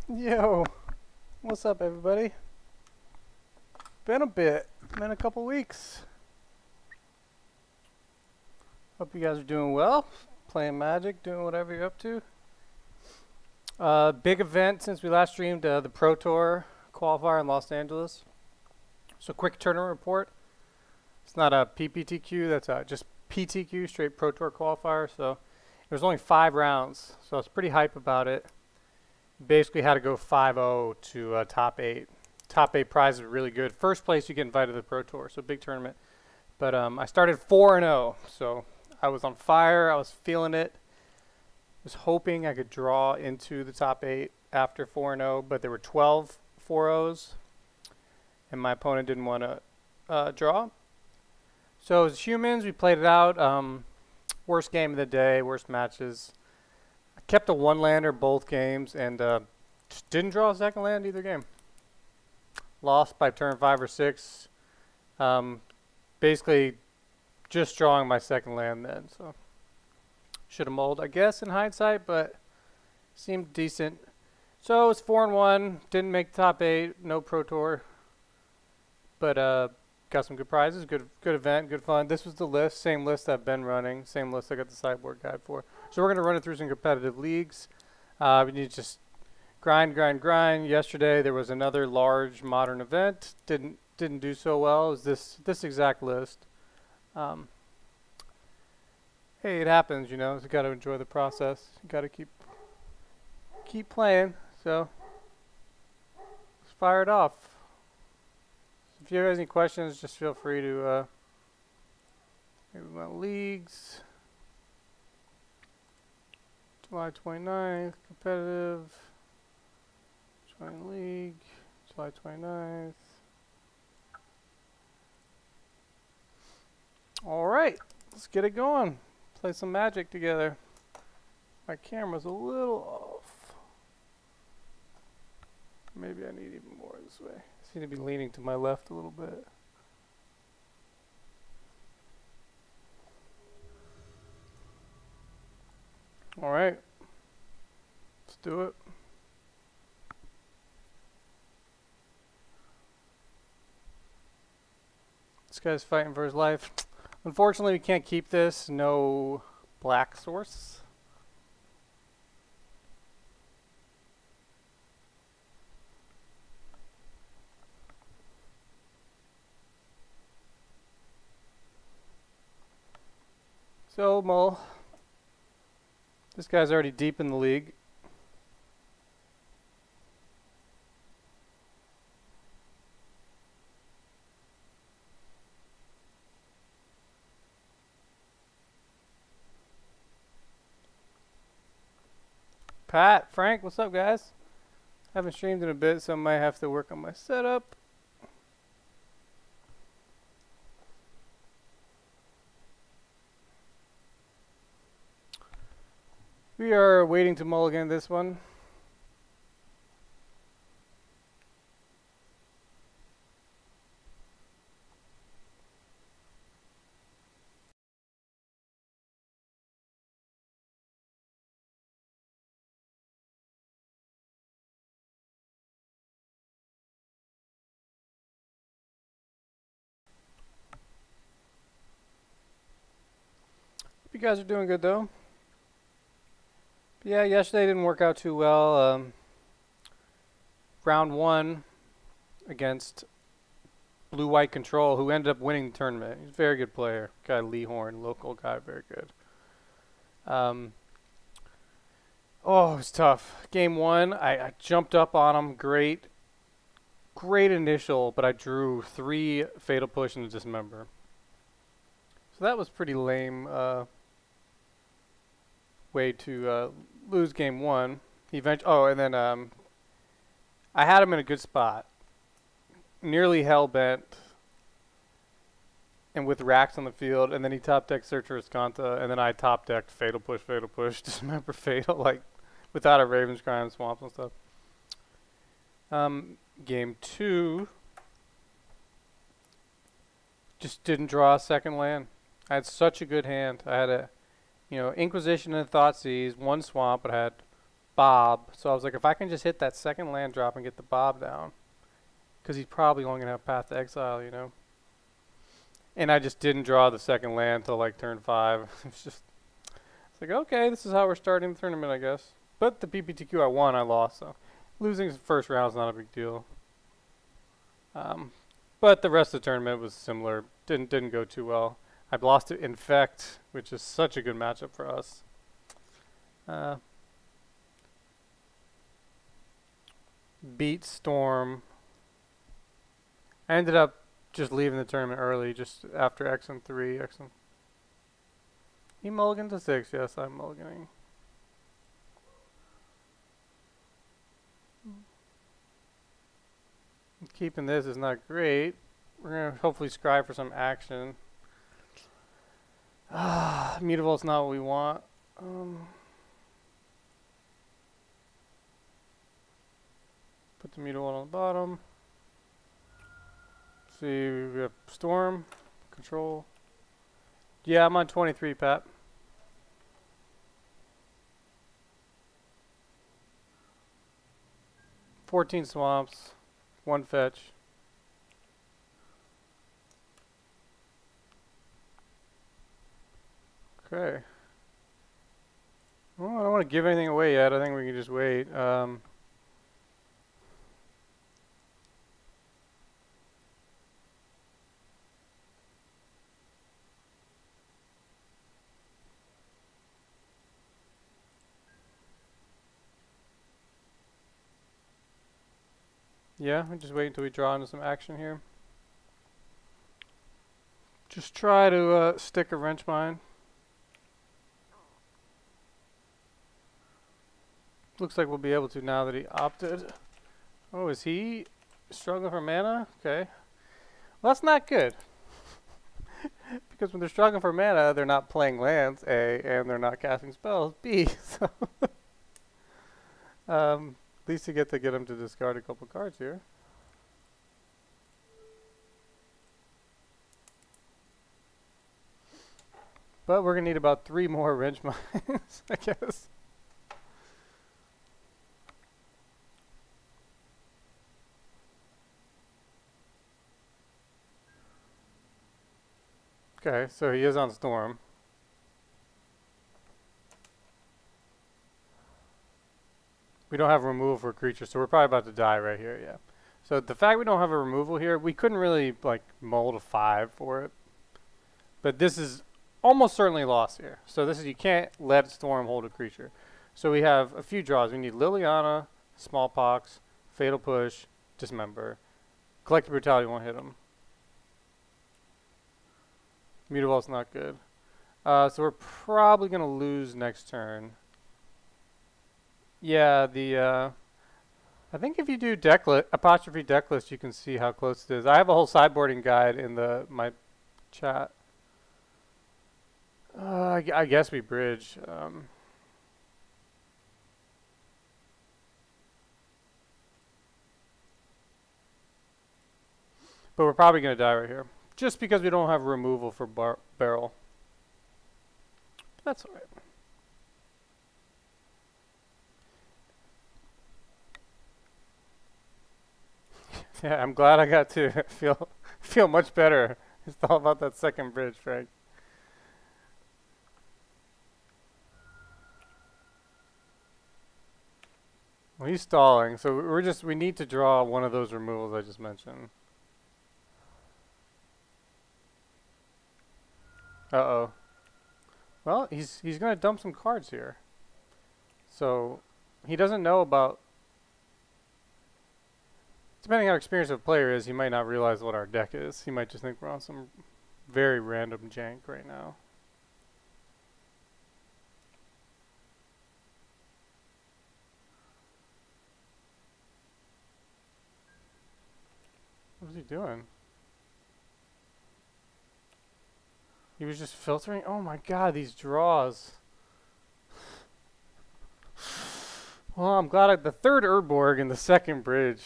Yo, what's up, everybody? Been a bit, been a couple weeks. Hope you guys are doing well, playing Magic, doing whatever you're up to. Big event since we last streamed, the Pro Tour qualifier in Los Angeles. So quick tournament report. It's not a PPTQ, that's just PTQ, straight Pro Tour qualifier. So it was only 5 rounds, so I was pretty hype about it. Basically had to go 5-0 to top 8. Top 8 prizes were really good. First place you get invited to the Pro Tour, so big tournament. But I started 4-0, so I was on fire. I was feeling it. Was hoping I could draw into the top 8 after 4-0, but there were 12 4-0s, and my opponent didn't want to draw. So as humans, we played it out. Worst game of the day, worst matches. I kept a 1-lander both games, and just didn't draw a second land either game. Lost by turn 5 or 6. Basically, just drawing my second land then. So should have mulled, I guess, in hindsight, but seemed decent. So it's 4-1. Didn't make the top 8. No Pro Tour, but got some good prizes. Good event. Good fun. This was the list. Same list I've been running. Same list I got the sideboard guide for. So we're gonna run it through some competitive leagues. We need to just grind. Yesterday there was another large modern event. Didn't do so well as this exact list. Hey, it happens, you know. You got to enjoy the process. You got to keep playing. So let's fire it off. If you have any questions, just feel free to maybe my leagues. July 29th, competitive. Join league, July 29th. All right, let's get it going. Play some Magic together. My camera's a little off. Maybe I need even more this way. I seem to be leaning to my left a little bit. All right, let's do it. This guy's fighting for his life. Unfortunately, we can't keep this. No black source. So, Mull. This guy's already deep in the league. Pat, Frank, what's up, guys? Haven't streamed in a bit, so I might have to work on my setup. We are waiting to mulligan this one. You guys are doing good though. Yeah, yesterday didn't work out too well. Round 1 against Blue-White Control, who ended up winning the tournament. He's a very good player. Guy Lee Horn, local guy, very good. Oh, it was tough. Game 1, I jumped up on him. Great initial, but I drew 3 Fatal Push and a Dismember. So that was pretty lame way to lose game 1. He eventually, and then I had him in a good spot, nearly hell bent, and with racks on the field. And then he top decked Searcher Escanta, and then I top decked Fatal Push, Dismember Fatal, like without a Raven's Crime, Swamps and stuff. Game 2, just didn't draw a second land. I had such a good hand. I had a, Inquisition and Thoughtseize, 1 swamp, but I had Bob. So I was like, if I can just hit that second land drop and get the Bob down, because he's probably only going to have Path to Exile, you know. And I just didn't draw the second land till like turn 5. It's like, okay, this is how we're starting the tournament, I guess. But the PPTQ I won, I lost, so losing the first round is not a big deal. But the rest of the tournament was similar. Didn't go too well. I lost to Infect, which is such a good matchup for us. Beat Storm. I ended up just leaving the tournament early, just after XM3. He mulliganed to 6, yes, I'm mulliganing. Keeping this is not great. We're going to hopefully scry for some action. Mutavault's not what we want. Put the Mutavault on the bottom. See, we have Storm, Control. Yeah, I'm on 23, Pat. "14 swamps, 1 fetch." Okay. Well, I don't want to give anything away yet. I think we can just wait. Yeah, we just wait until we draw into some action here. Just try to stick a wrench mine. Looks like we'll be able to now that he opted. Oh, is he struggling for mana? Okay. Well, that's not good. Because when they're struggling for mana, they're not playing lands, A, and they're not casting spells, B. So at least you get him to discard a couple cards here. But we're going to need about 3 more wrench mines, I guess. Okay, so he is on Storm. We don't have removal for creatures, so we're probably about to die right here, yeah. So the fact we don't have a removal here, we couldn't really like mold a 5 for it. But this is almost certainly lost here. So this is, you can't let Storm hold a creature. So we have a few draws. We need Liliana, Smallpox, Fatal Push, Dismember. Collective Brutality won't hit him. Mutavault's not good. So we're probably going to lose next turn. Yeah, I think if you do apostrophe deck list, you can see how close it is. I have a whole sideboarding guide in my chat. I guess we bridge. But we're probably going to die right here. Just because we don't have removal for barrel. That's alright. Yeah, I'm glad I got to feel much better. It's all about that second bridge, Frank. Well, he's stalling, so we need to draw one of those removals I just mentioned. Uh-oh. Well, he's going to dump some cards here. So he doesn't know about... Depending on how experienced a player is, he might not realize what our deck is. He might just think we're on some very random jank right now. What was he doing? He was just filtering? Oh my god, these draws. Well, I'm glad the third Urborg and the second bridge.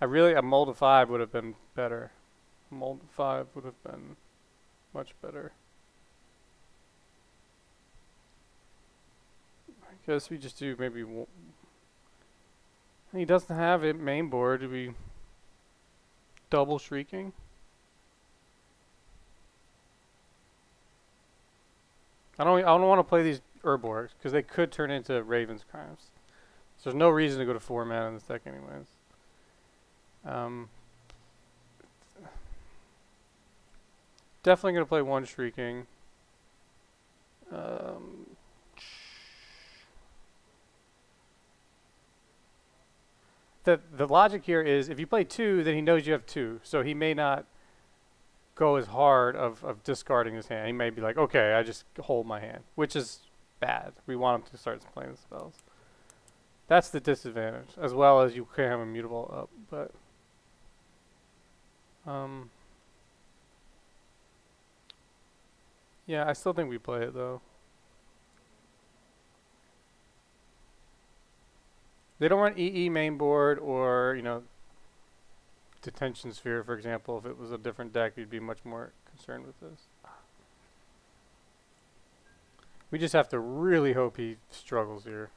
A mold of 5 would have been better. A mold of 5 would have been much better. My guess we just do maybe one. He doesn't have it main board. Do we double Shrieking? I don't want to play these Urborgs because they could turn into Raven's Crimes. So there's no reason to go to 4 mana in this deck anyways. Definitely going to play 1 Shrieking. The logic here is if you play 2, then he knows you have 2. So he may not go as hard of discarding his hand. He may be like, okay, I just hold my hand, which is bad. We want him to start playing the spells. That's the disadvantage, as well as you can have Immutable up, but yeah, I still think we play it though. They don't run EE main board or, you know, Detention Sphere, for example. If it was a different deck, you'd be much more concerned with this. We just have to really hope he struggles here.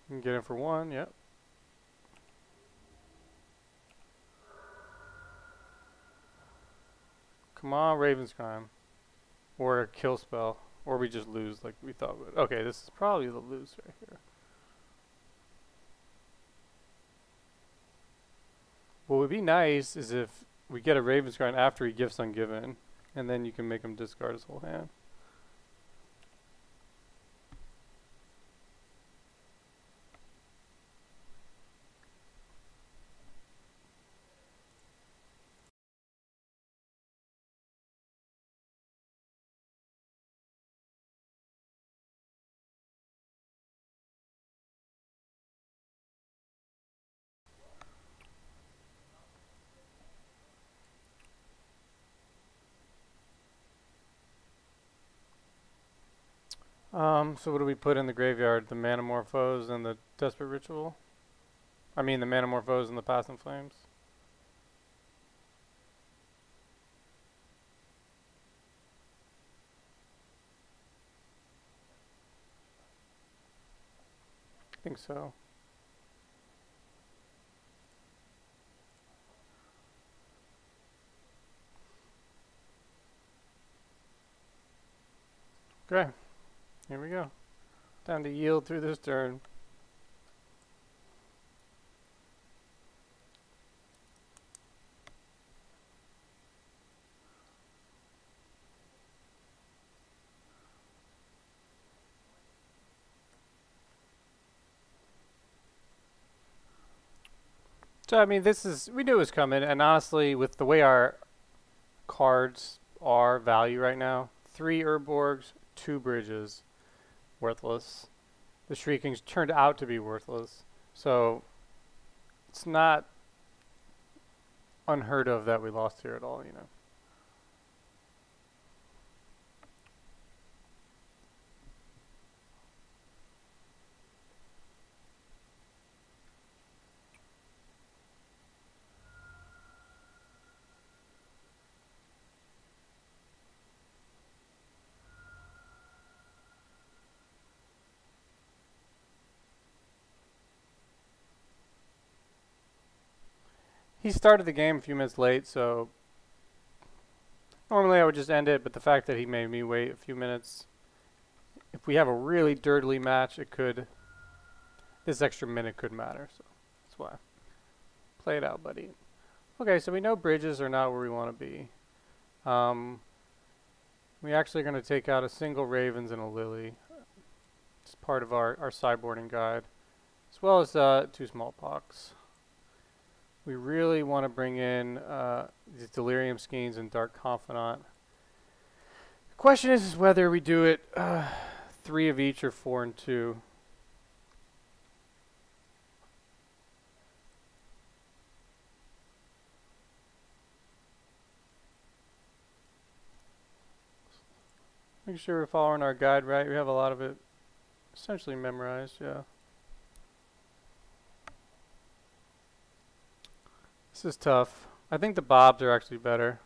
You can get him for 1, yep. Come on, Raven's Crime. Or a kill spell. Or we just lose like we thought we would. Okay, this is probably the lose right here. What would be nice is if we get a Raven's Crime after he gifts Ungiven, and then you can make him discard his whole hand. So what do we put in the graveyard? The Manamorphose and the Desperate Ritual? I mean the Manamorphose and the Past in Flames? I think so. Okay. Here we go. Time to yield through this turn. So I mean, this is, we knew it was coming, and honestly, with the way our cards are value right now, 3 Urborgs, 2 Bridges, worthless. The Shriekings turned out to be worthless. So it's not unheard of that we lost here at all, you know. He started the game a few minutes late, so normally I would just end it, but the fact that he made me wait a few minutes, if we have a really dirtily match, it could, this extra minute could matter, so that's why. Play it out, buddy. Okay, so we know Bridges are not where we want to be. We actually are going to take out a single Ravens and a Lily. It's part of our sideboarding guide, as well as 2 Smallpox. We really want to bring in these Delirium Skeins and Dark Confidant. The question is whether we do it 3 of each or 4 and 2. Make sure we're following our guide right. We have a lot of it essentially memorized, yeah. This is tough. I think the Bobs are actually better.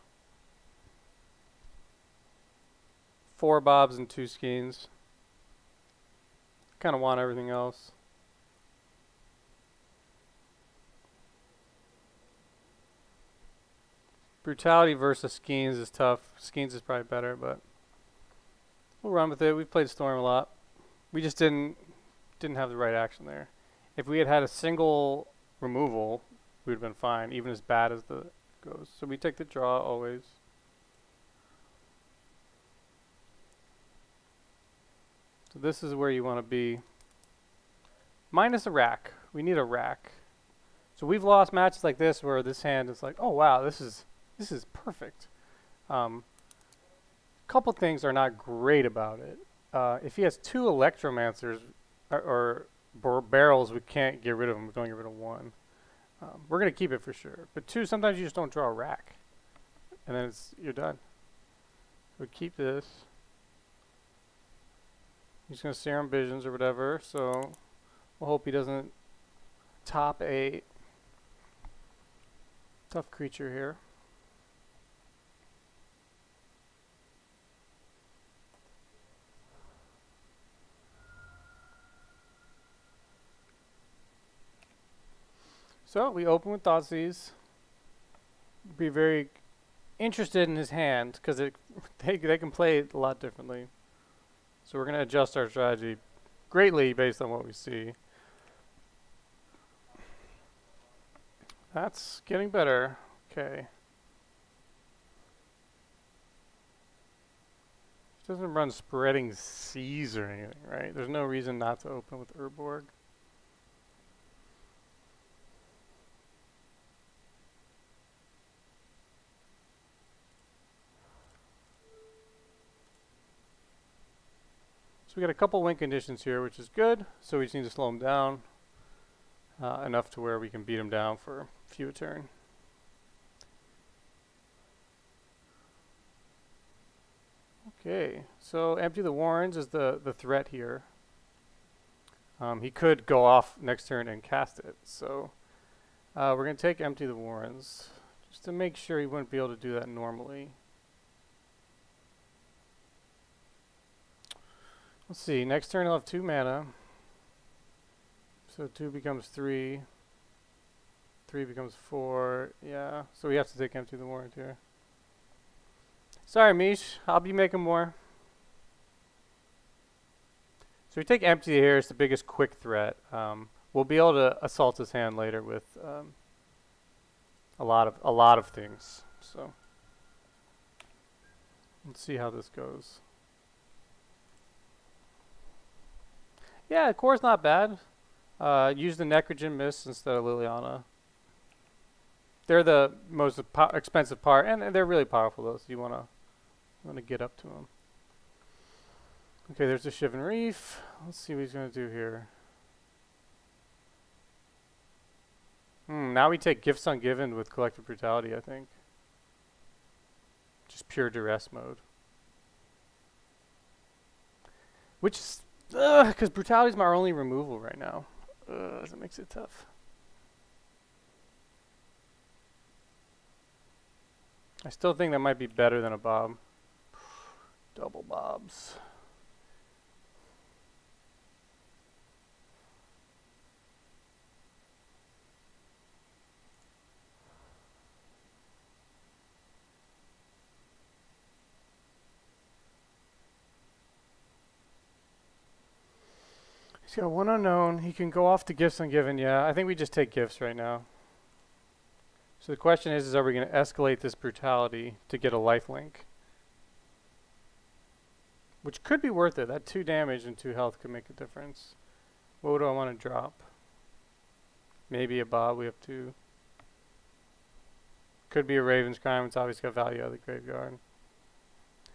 4 bobs and 2 skeins. Kind of want everything else. Brutality versus Skeins is tough. Skeins is probably better, but we'll run with it. We've played Storm a lot. We just didn't have the right action there. If we had had a single removal, we would have been fine, even as bad as the goes. So we take the draw always. So this is where you want to be. Minus a rack. We need a rack. So we've lost matches like this where this hand is like, oh wow, this is perfect. Couple things are not great about it. If he has 2 Electromancers or barrels, we can't get rid of them. We don't get rid of 1. We're going to keep it for sure. But 2, sometimes you just don't draw a rack. And then you're done. So we keep this. He's going to Serum Visions or whatever. So we'll hope he doesn't top a tough creature here. So we open with Thoughtseize. Be very interested in his hand because they can play it a lot differently. So we're going to adjust our strategy greatly based on what we see. That's getting better. Okay. It doesn't run Spreading Seas or anything, right? There's no reason not to open with Urborg. So we got a couple win conditions here, which is good. So we just need to slow him down enough to where we can beat him down for a few a turn. Okay, so empty the Warrens is the threat here. He could go off next turn and cast it. So we're going to take empty the Warrens just to make sure he wouldn't be able to do that normally. Let's see, next turn he'll have 2 mana. So 2 becomes 3. 3 becomes 4. Yeah, so we have to take empty the Warrant here. Sorry, Mish. I'll be making more. So we take empty here. It's the biggest quick threat. We'll be able to assault his hand later with a lot of things. So let's see how this goes. Yeah, Core's not bad. Use the Necrogen Mist instead of Liliana. They're the most expensive part, and they're really powerful though. So you wanna get up to them. Okay, there's the Shivan Reef. Let's see what he's gonna do here. Now we take Gifts Ungiven with Collective Brutality, I think. Just pure duress mode. Which is because Brutality is my only removal right now. That makes it tough. I still think that might be better than a Bob. Double Bobs. He's got 1 unknown. He can go off to Gifts Ungiven. Yeah, I think we just take gifts right now. So the question is are we going to escalate this Brutality to get a lifelink? Which could be worth it. That 2 damage and 2 health could make a difference. What do I want to drop? Maybe a Bob. We have 2. Could be a Raven's Crime. It's obviously got value out of the graveyard.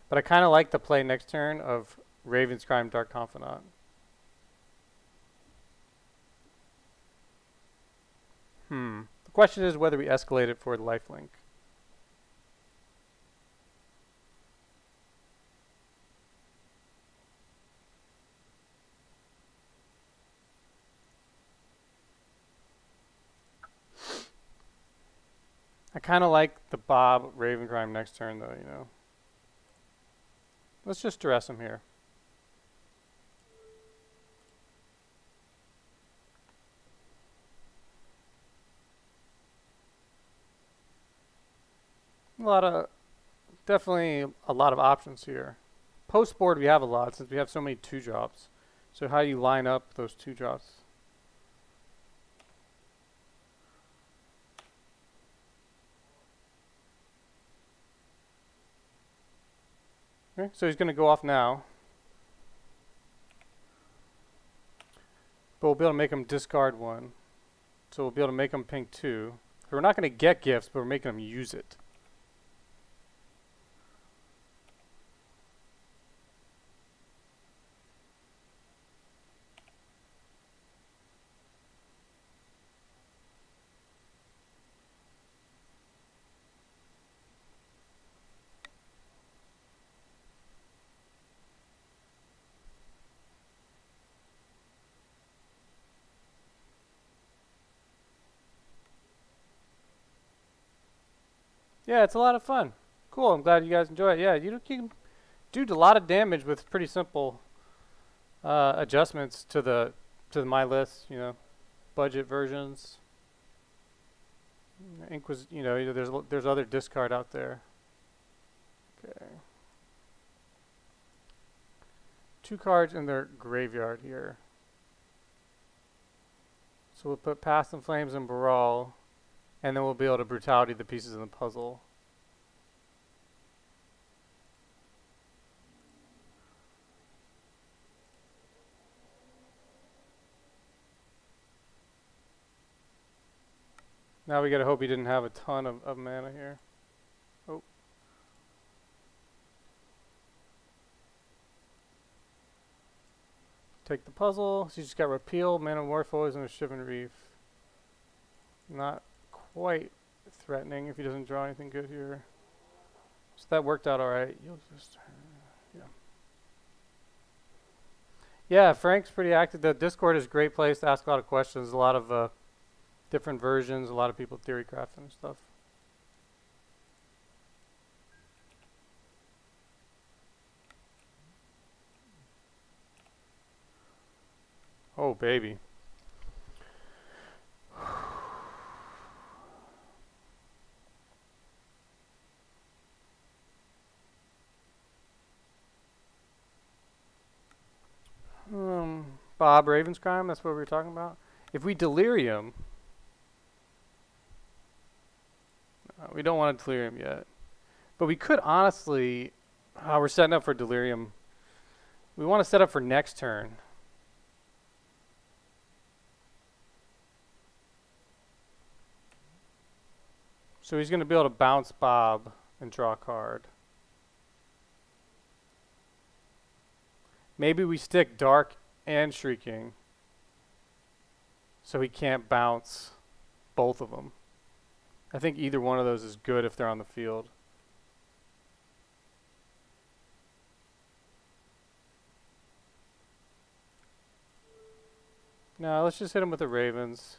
But I kind of like the play next turn of Raven's Crime, Dark Confidant. The question is whether we escalate it for the lifelink. I kind of like the Bob Ravencrime next turn though, you know. Let's just duress him here. Definitely a lot of options here. Post board we have a lot since we have so many 2-drops. So how do you line up those 2-drops? Okay, so he's going to go off now. But we'll be able to make him discard 1. So we'll be able to make him pink 2. So we're not going to get gifts, but we're making him use it. Yeah, it's a lot of fun. Cool, I'm glad you guys enjoy it. Yeah, you can do a lot of damage with pretty simple adjustments to the my list, you know, budget versions. You know, there's other discard out there. Okay. 2 cards in their graveyard here. So we'll put Past in Flames and Brawl. And then we'll be able to brutality the pieces in the puzzle. Now we gotta hope he didn't have a ton of mana here. Oh. Take the puzzle. So you just got Repeal, Manamorphose, and a Shivan Reef. Not quite threatening if he doesn't draw anything good here. So that worked out alright. You'll just yeah, Frank's pretty active. The Discord is a great place to ask a lot of questions. A lot of different versions, a lot of people theory crafting and stuff. Oh baby. Bob Ravenscrime, that's what we were talking about. If we Delirium, we don't want to Delirium yet. But we could honestly, we're setting up for Delirium. We want to set up for next turn. So he's going to be able to bounce Bob and draw a card. Maybe we stick Dark and Shrieking so he can't bounce both of them. I think either one of those is good if they're on the field. No, let's just hit him with the Ravens.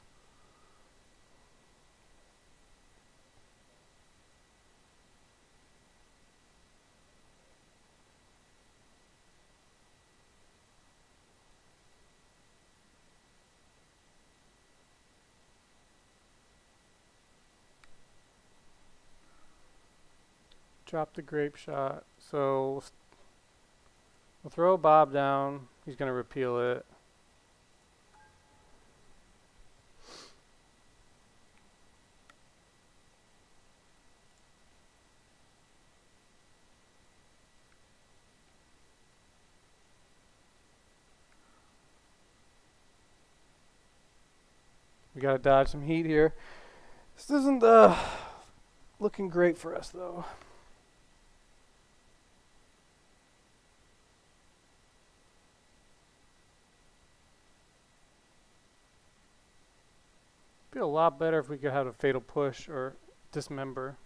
Drop the Grape Shot. So we'll throw Bob down. He's going to repeal it. We got to dodge some heat here. This isn't looking great for us though. Be a lot better if we could have a Fatal Push or Dismember.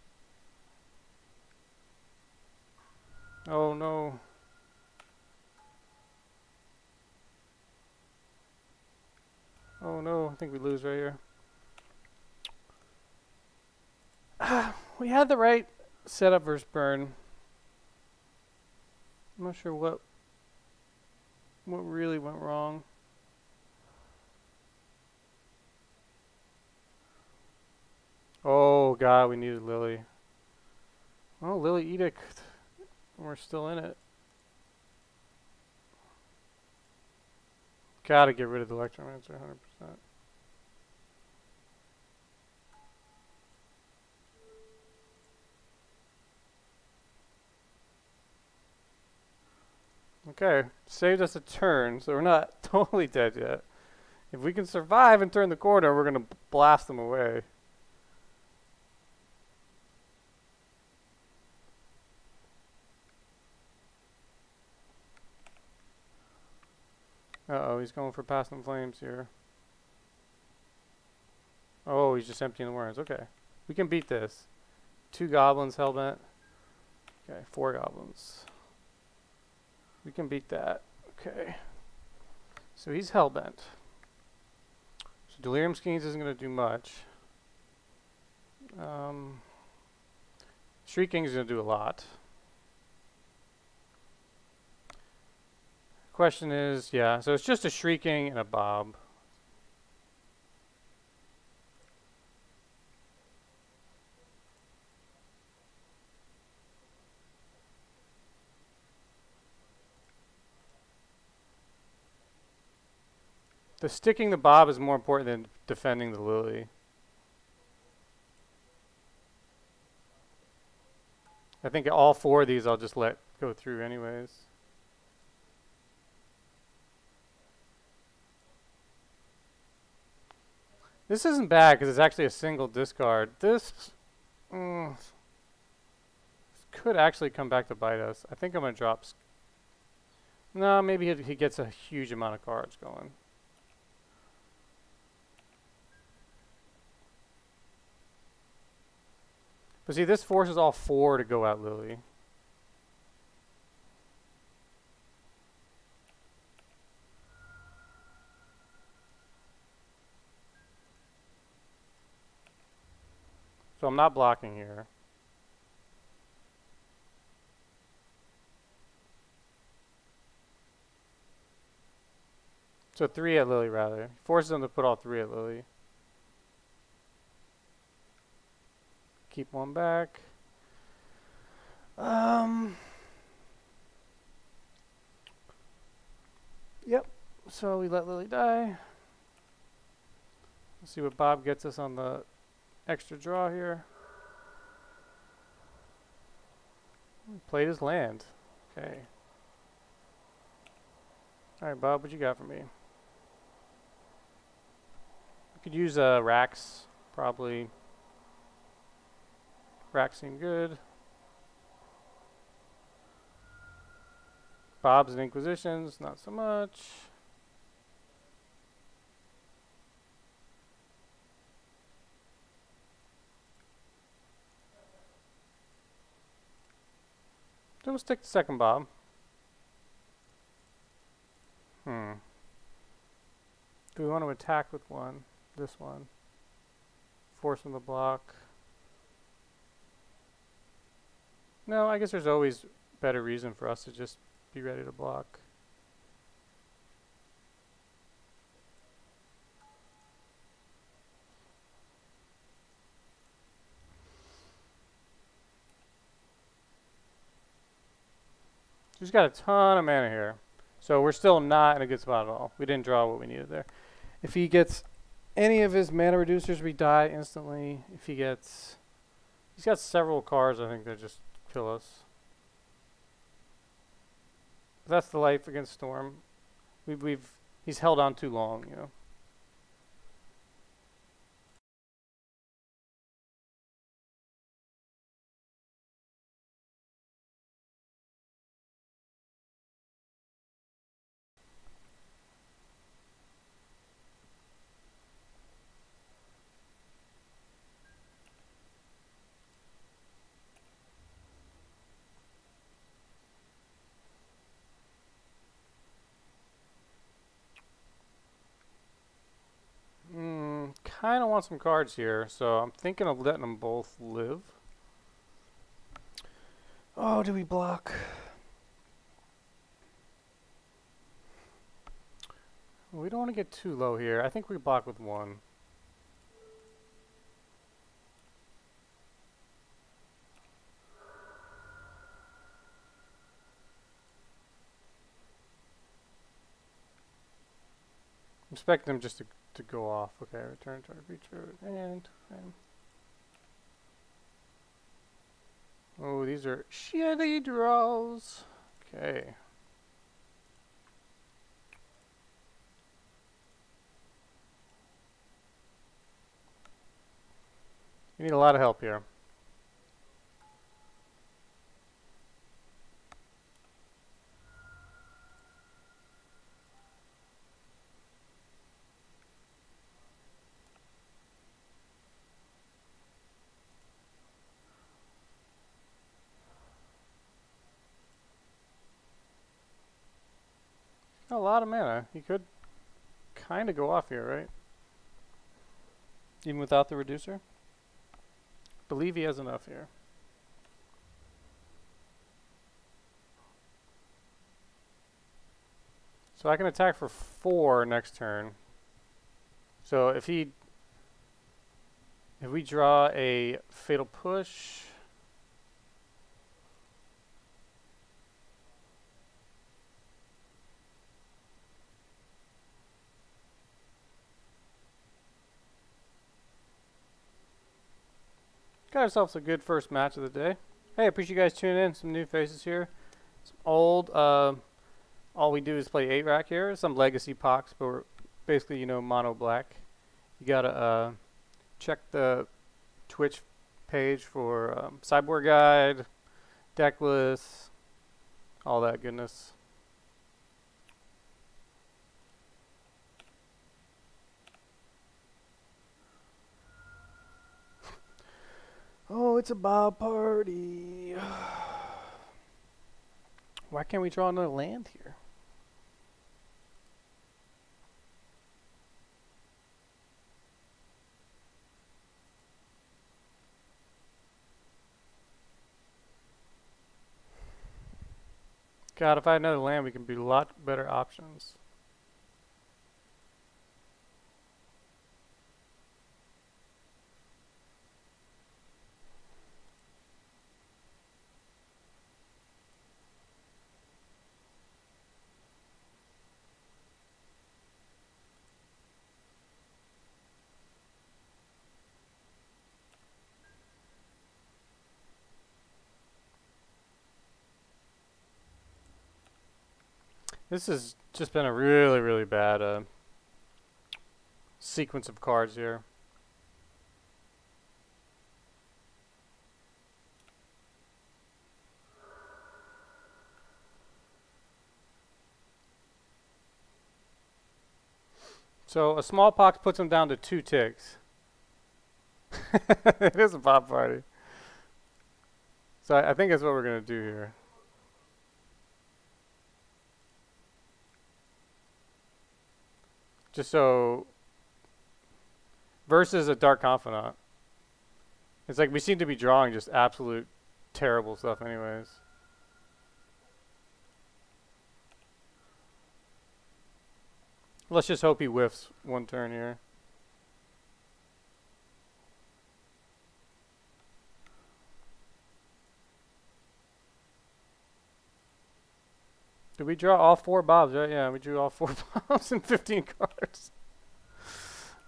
Oh no. Oh no, I think we lose right here. We had the right setup versus burn. I'm not sure what really went wrong. Oh god, we needed Lily. Oh, Lily Edict. We're still in it. Gotta get rid of the Electromancer 100%. Okay, saved us a turn, so we're not totally dead yet. If we can survive and turn the corner, we're gonna blast them away. Uh-oh, he's going for Past in Flames here. Oh, he's just emptying the warrens. Okay. We can beat this. 2 goblins, Hellbent. Okay, 4 goblins. We can beat that. Okay. So he's Hellbent. So Delirium Schemes isn't going to do much. Shrieking is going to do a lot. Question is, yeah, so it's just a Shrieking and a Bob. The sticking the Bob is more important than defending the Lily. I think all 4 of these I'll just let go through anyways. This isn't bad because it's actually a single discard. This could actually come back to bite us. I think I'm going to drop. No, maybe he gets a huge amount of cards going. But see, this forces all 4 to go at Lily. So I'm not blocking here. So 3 at Lily, rather. Forces them to put all 3 at Lily. Keep 1 back. Yep. So we let Lily die. Let's see what Bob gets us on the extra draw here. Played his land. Okay. Alright, Bob, what you got for me? We could use racks, probably. Racks seem good. Bob's and Inquisitions, not so much. Then we'll stick to second Bob. Do we want to attack with one? This one. Force him to block. No, I guess there's always better reason for us to just be ready to block. He's got a ton of mana here. So we're still not in a good spot at all. We didn't draw what we needed there. If he gets any of his mana reducers, we die instantly. If he gets... He's got several cards, I think, that just kill us. But that's the life against Storm. He's held on too long, you know. Kind of want some cards here, so I'm thinking of letting them both live. Oh, do we block? We don't want to get too low here. I think we block with 1. I'm expecting him just to go off. Okay, return to our creature and oh, these are shitty draws. Okay. You need a lot of help here. A lot of mana. He could kind of go off here, right? Even without the reducer? Believe he has enough here. So I can attack for 4 next turn. So if we draw a fatal push, got ourselves a good first match of the day. Hey, appreciate you guys tuning in. Some new faces here. Some old, all we do is play 8-rack here. Some legacy pox, but we're basically, you know, mono black. You gotta check the Twitch page for sideboard guide, deck list, all that goodness. Oh, it's a Bob party. Why can't we draw another land here? God, if I had another land, we can be a lot better options. This has just been a really, really bad sequence of cards here. So a small pox puts him down to 2 ticks. It is a pop party. So I think that's what we're going to do here. Just so, versus a Dark Confidant. It's like we seem to be drawing just absolute terrible stuff anyways. Let's just hope he whiffs 1 turn here. Did we draw all 4 bobs, right? Yeah, we drew all 4 bobs and 15 cards.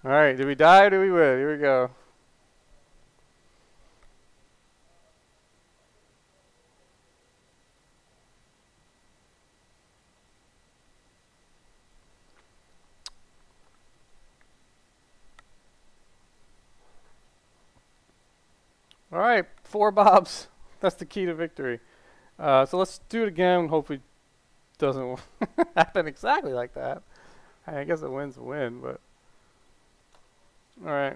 Alright, did we die or did we win? Here we go. Alright, 4 bobs. That's the key to victory. So let's do it again. Hopefully doesn't happen exactly like that. I guess a win's a win, but alright.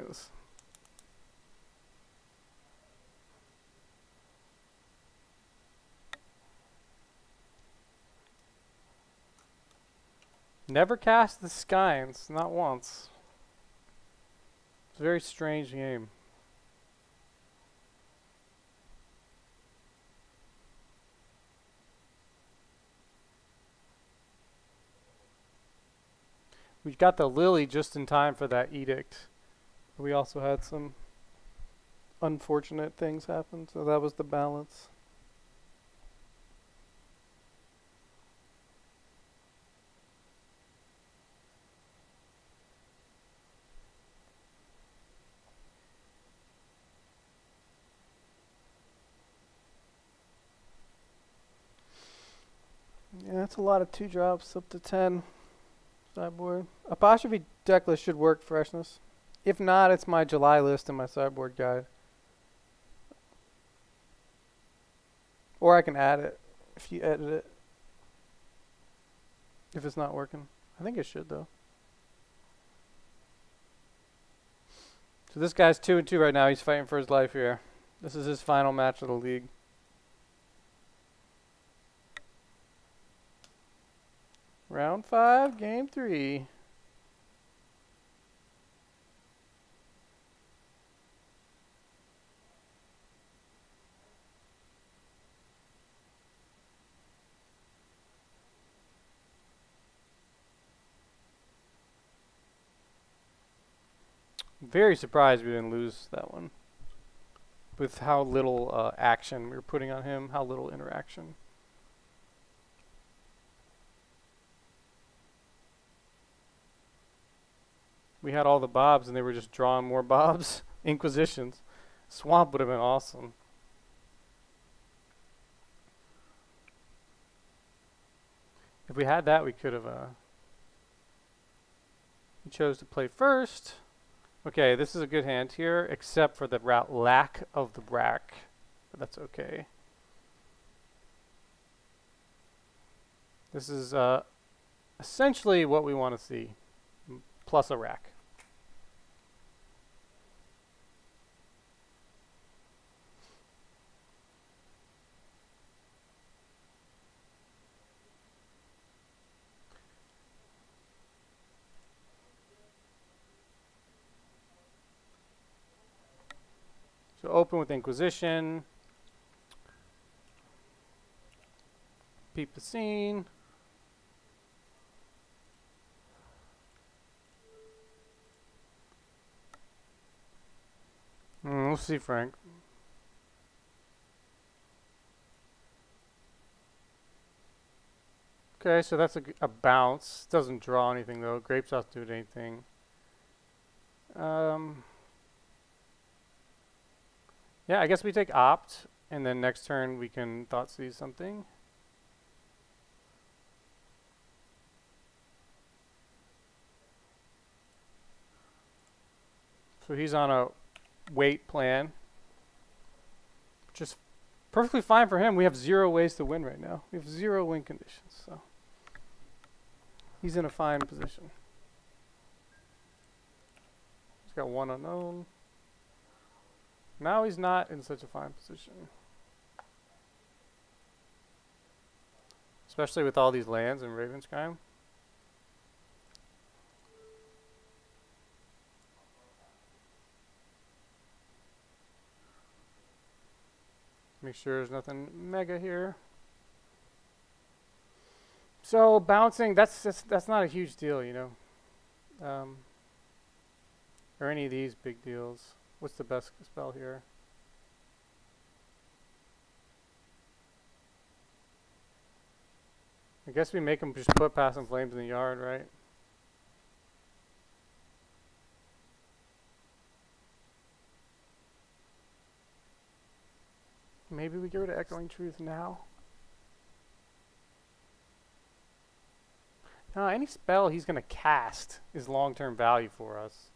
Never cast the Skynes, not once. It's a very strange game. We got the Lily just in time for that edict. We also had some unfortunate things happen, so that was the balance. Yeah, that's a lot of 2-drops up to 10. Sideboard. Apostrophe deck list should work freshness. If not, it's my July list in my sideboard guide. Or I can add it if you edit it. If it's not working. I think it should though. So this guy's 2-2 right now. He's fighting for his life here. This is his final match of the league. Round 5, game 3. Very surprised we didn't lose that one. With how little action we were putting on him, how little interaction. We had all the bobs and they were just drawing more bobs. Inquisitions. Swamp would have been awesome. If we had that, we could have... He chose to play first. Okay, this is a good hand here, except for the lack of the rack. But that's okay. This is essentially what we want to see. Plus a rack. So open with Inquisition. Peep the scene. We'll see, Frank. Okay, so that's a bounce. Doesn't draw anything though. Grapes not doing anything. Yeah, I guess we take opt, and then next turn we can thought seize something. So he's on a wait plan, which is perfectly fine for him. We have 0 ways to win right now. We have 0 win conditions, so he's in a fine position. He's got 1 unknown. Now he's not in such a fine position. Especially with all these lands in Ravenscrime. Make sure there's nothing mega here. So bouncing, that's not a huge deal, you know. Or any of these big deals. What's the best spell here? I guess we make him just put Passing Flames in the yard, right? Maybe we get rid of Echoing Truth now. No, any spell he's going to cast is long-term value for us.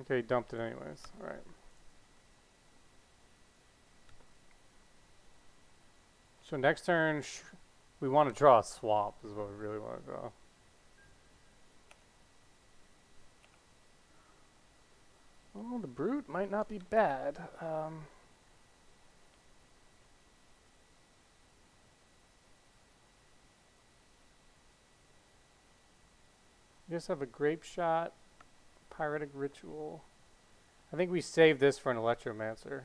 Okay, he dumped it anyways. All right. So next turn, we want to draw a swamp is what we really want to draw. Well, the Brute might not be bad. just have a grape shot, pyretic ritual. I think we saved this for an electromancer.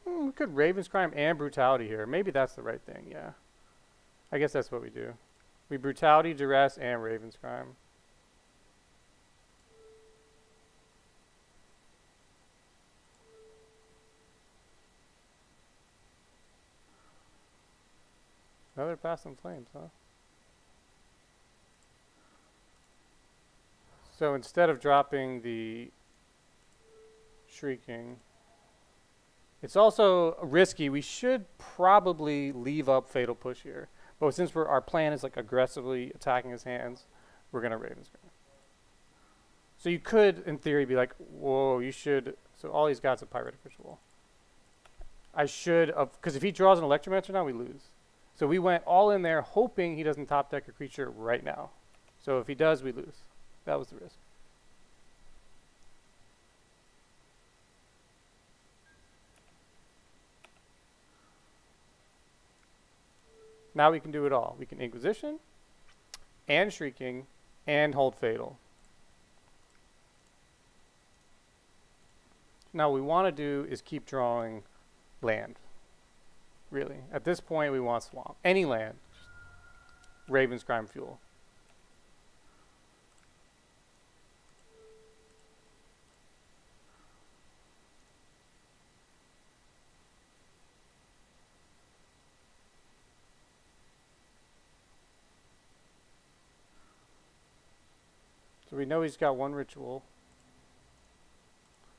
We could Raven's Crime and Brutality here. Maybe that's the right thing, yeah. I guess that's what we do. We Brutality, Duress, and Raven's Crime. Another Past in Flames, huh? So instead of dropping the Shrieking, it's also risky. We should probably leave up Fatal Push here. But since our plan is like aggressively attacking his hands, we're going to Raven's Crime. So you could, in theory, be like, whoa, you should. So all he's got is a Pyretic Ritual. I should have, because if he draws an Electromancer now, we lose. So we went all in there hoping he doesn't top deck a creature right now. So if he does, we lose. That was the risk. Now we can do it all. We can Inquisition, and Shrieking, and hold Fatal. Now what we want to do is keep drawing land. Really. At this point, we want Swamp. Any land. Raven's Crime Fuel. So we know he's got one ritual.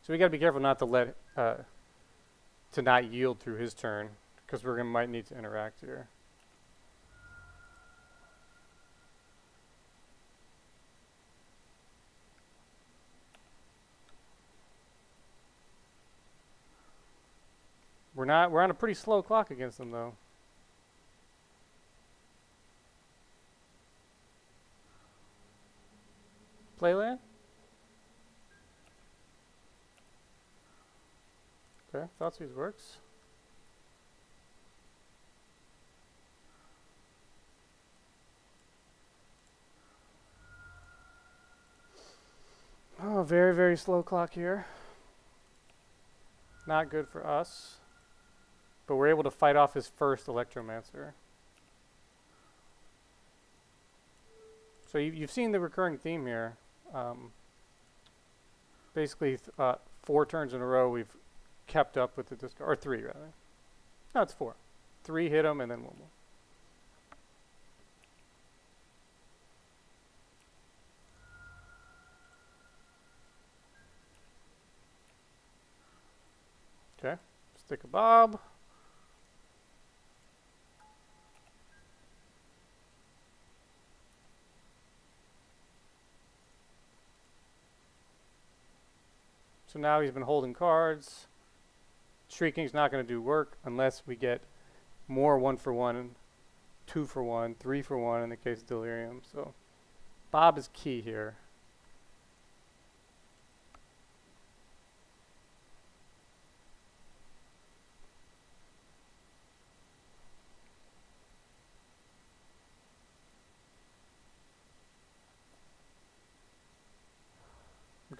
So we got to be careful not to let to not yield through his turn, because we're gonna might need to interact here. We're on a pretty slow clock against them though. Playland? Okay, Thoughtseize works. Oh, very, very slow clock here. Not good for us. But we're able to fight off his first Electromancer. So you've seen the recurring theme here. Basically, 4 turns in a row we've kept up with the discard, or 3 rather. No, it's 4. 3 hit him and then 1 more. Okay, stick a Bob. So now he's been holding cards. Shrieking's not going to do work unless we get more 1-for-1, 2-for-1, 3-for-1 in the case of Delirium. So Bob is key here.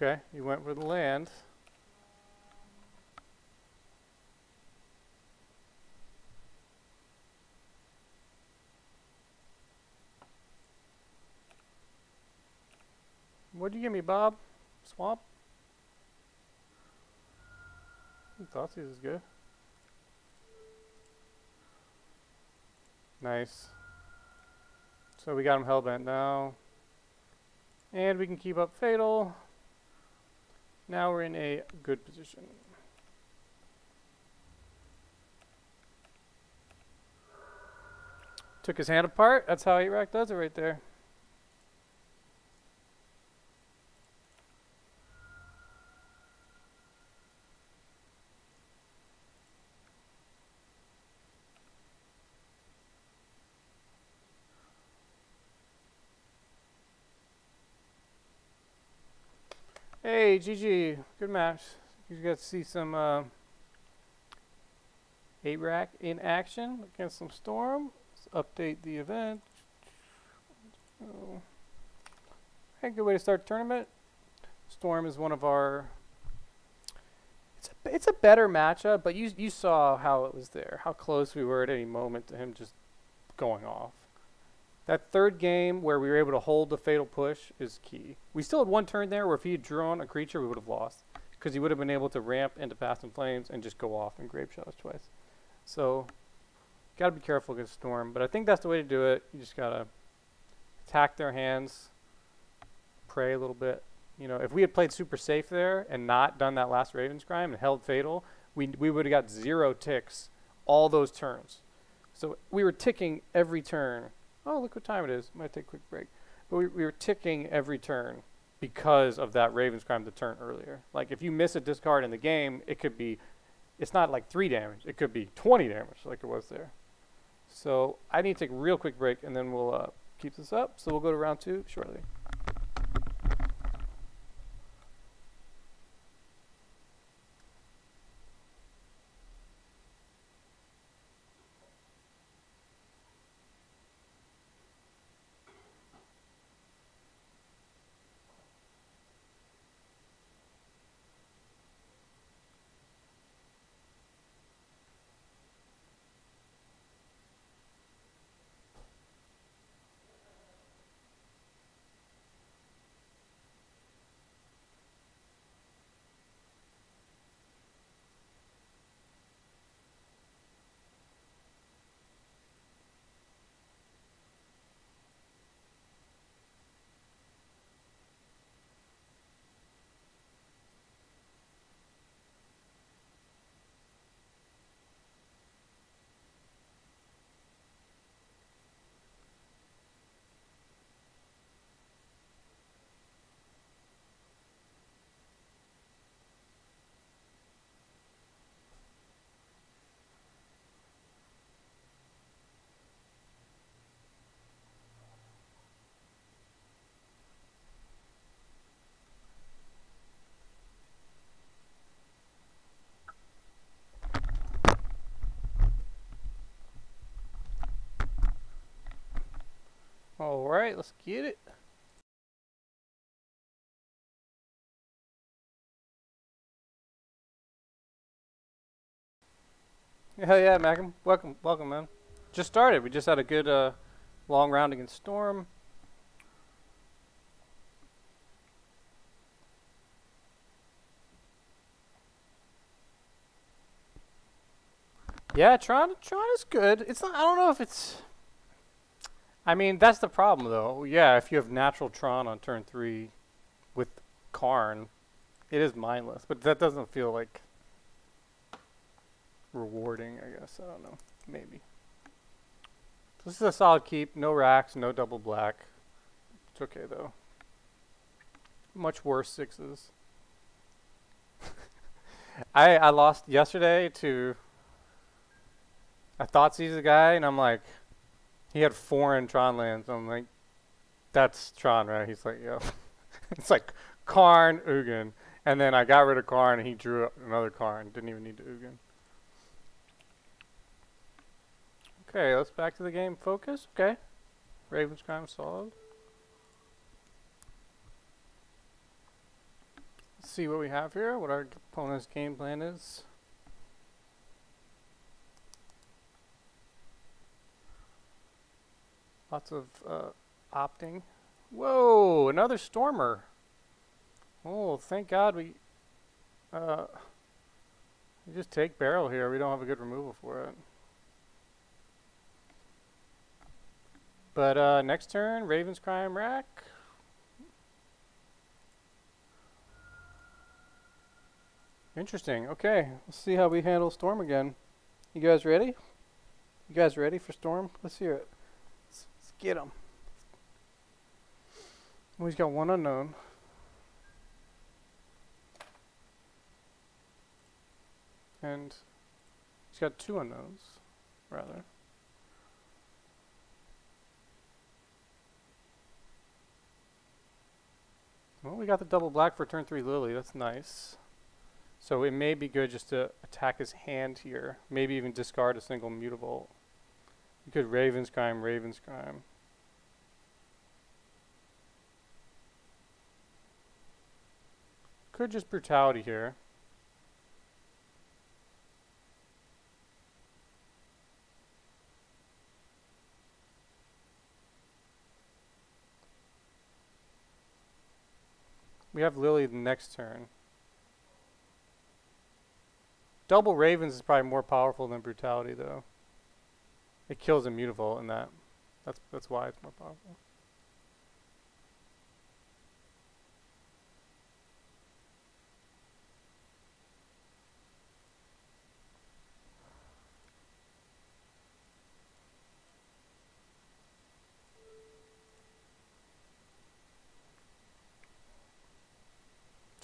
Okay, he went for the land. What'd you give me, Bob? Swamp? Thoughtseize is good. Nice. So we got him hellbent now. And we can keep up Fatal. Now we're in a good position. Took his hand apart. That's how 8-Rack does it right there. Hey, GG. Good match. You got to see some 8-Rack in action against some Storm. update the event. Oh. Hey, good way to start the tournament. Storm is one of our... It's a better matchup, but you saw how it was there, how close we were at any moment to him just going off. That third game where we were able to hold the fatal push is key. We still had one turn there where if he had drawn a creature, we would have lost, because he would have been able to ramp into Past in Flames and just go off and Grave Shadows twice. So, gotta be careful against Storm, but I think that's the way to do it. You just gotta attack their hands, pray a little bit. You know, if we had played super safe there and not done that last Raven's Crime and held Fatal, we would have got 0 ticks all those turns. So we were ticking every turn. Oh, look what time it is. Might take a quick break. But we were ticking every turn because of that Raven's Crime the turn earlier. Like, if you miss a discard in the game, it could be, it's not like 3 damage. It could be 20 damage like it was there. So I need to take a real quick break, and then we'll keep this up. So we'll go to round 2 shortly. All right, let's get it. Hell yeah, Malcolm. Welcome, man. Just started. We just had a good long round against Storm. Yeah, Tron is good. It's not. I don't know if it's. I mean, that's the problem, though. Yeah, if you have natural Tron on turn 3 with Karn, it is mindless. But that doesn't feel like rewarding, I guess. I don't know. Maybe. This is a solid keep. No racks, no double black. It's okay, though. Much worse 6s. I lost yesterday to a Thoughtseize guy, and I'm like, he had 4 Tron lands. I'm like, that's Tron, right? He's like, yo. It's like Karn, Ugin. And then I got rid of Karn, and he drew up another Karn. Didn't even need to Ugin. Okay, let's back to the game. Focus. Okay. Raven's Crime solid. Let's see what we have here, what our opponent's game plan is. Lots of opting. Whoa, another Stormer. Oh, thank God we just take Barrel here. We don't have a good removal for it. But next turn, Raven's Crime rack. Interesting. Okay, let's see how we handle Storm again. You guys ready? You guys ready for Storm? Let's hear it. Let's get him. Oh, he's got 1 unknown. And he's got 2 unknowns, rather. Well, we got the double black for turn 3 Lily. That's nice. So it may be good just to attack his hand here. Maybe even discard a single mutable. You could Ravenscrime, Ravenscrime. Could just Brutality here. We have Lily the next turn. Double Ravens is probably more powerful than Brutality, though. It kills Immutable in that. That's why it's more powerful.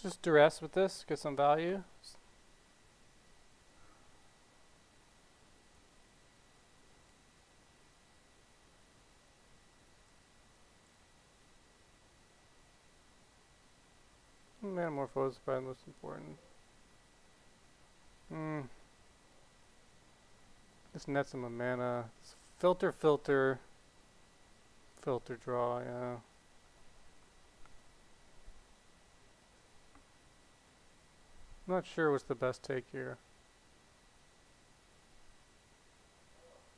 Just Duress with this, get some value. Metamorphose is probably the most important. This nets him a mana. Filter, filter. Filter draw, yeah. I'm not sure what's the best take here.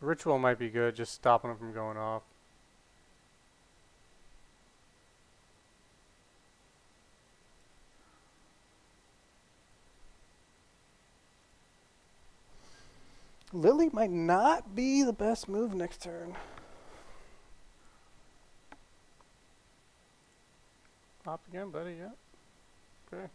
Ritual might be good, just stopping him from going off. Lily might not be the best move next turn. Hop again, buddy, yeah. Okay.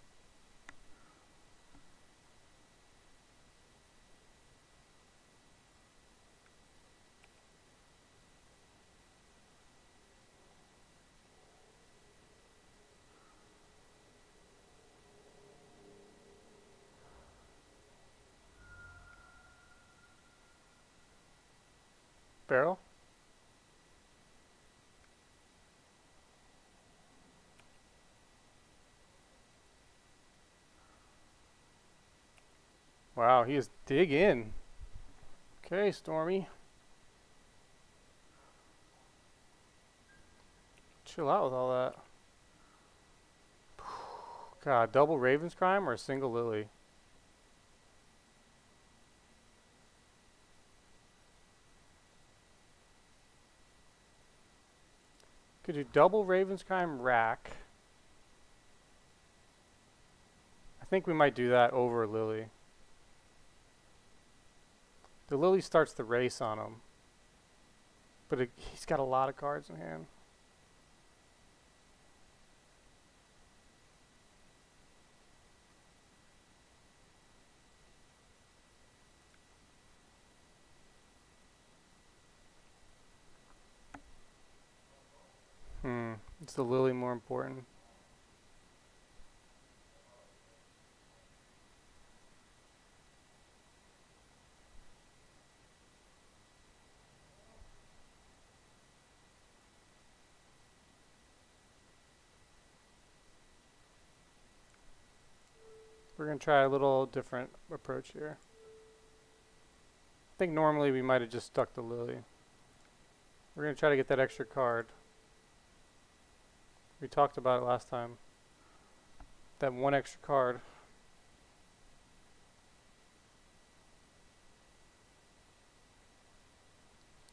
Barrel? Wow, he is dig in. Okay, Stormy. Chill out with all that. God, double Ravenscrime or a single Lily? Could you double Ravenscrime rack? I think we might do that over Lily. The Lily starts the race on him. But he's got a lot of cards in hand. Is the Lily more important? We're going to try a little different approach here. I think normally we might have just stuck the Lily. We're going to try to get that extra card. We talked about it last time. That one extra card.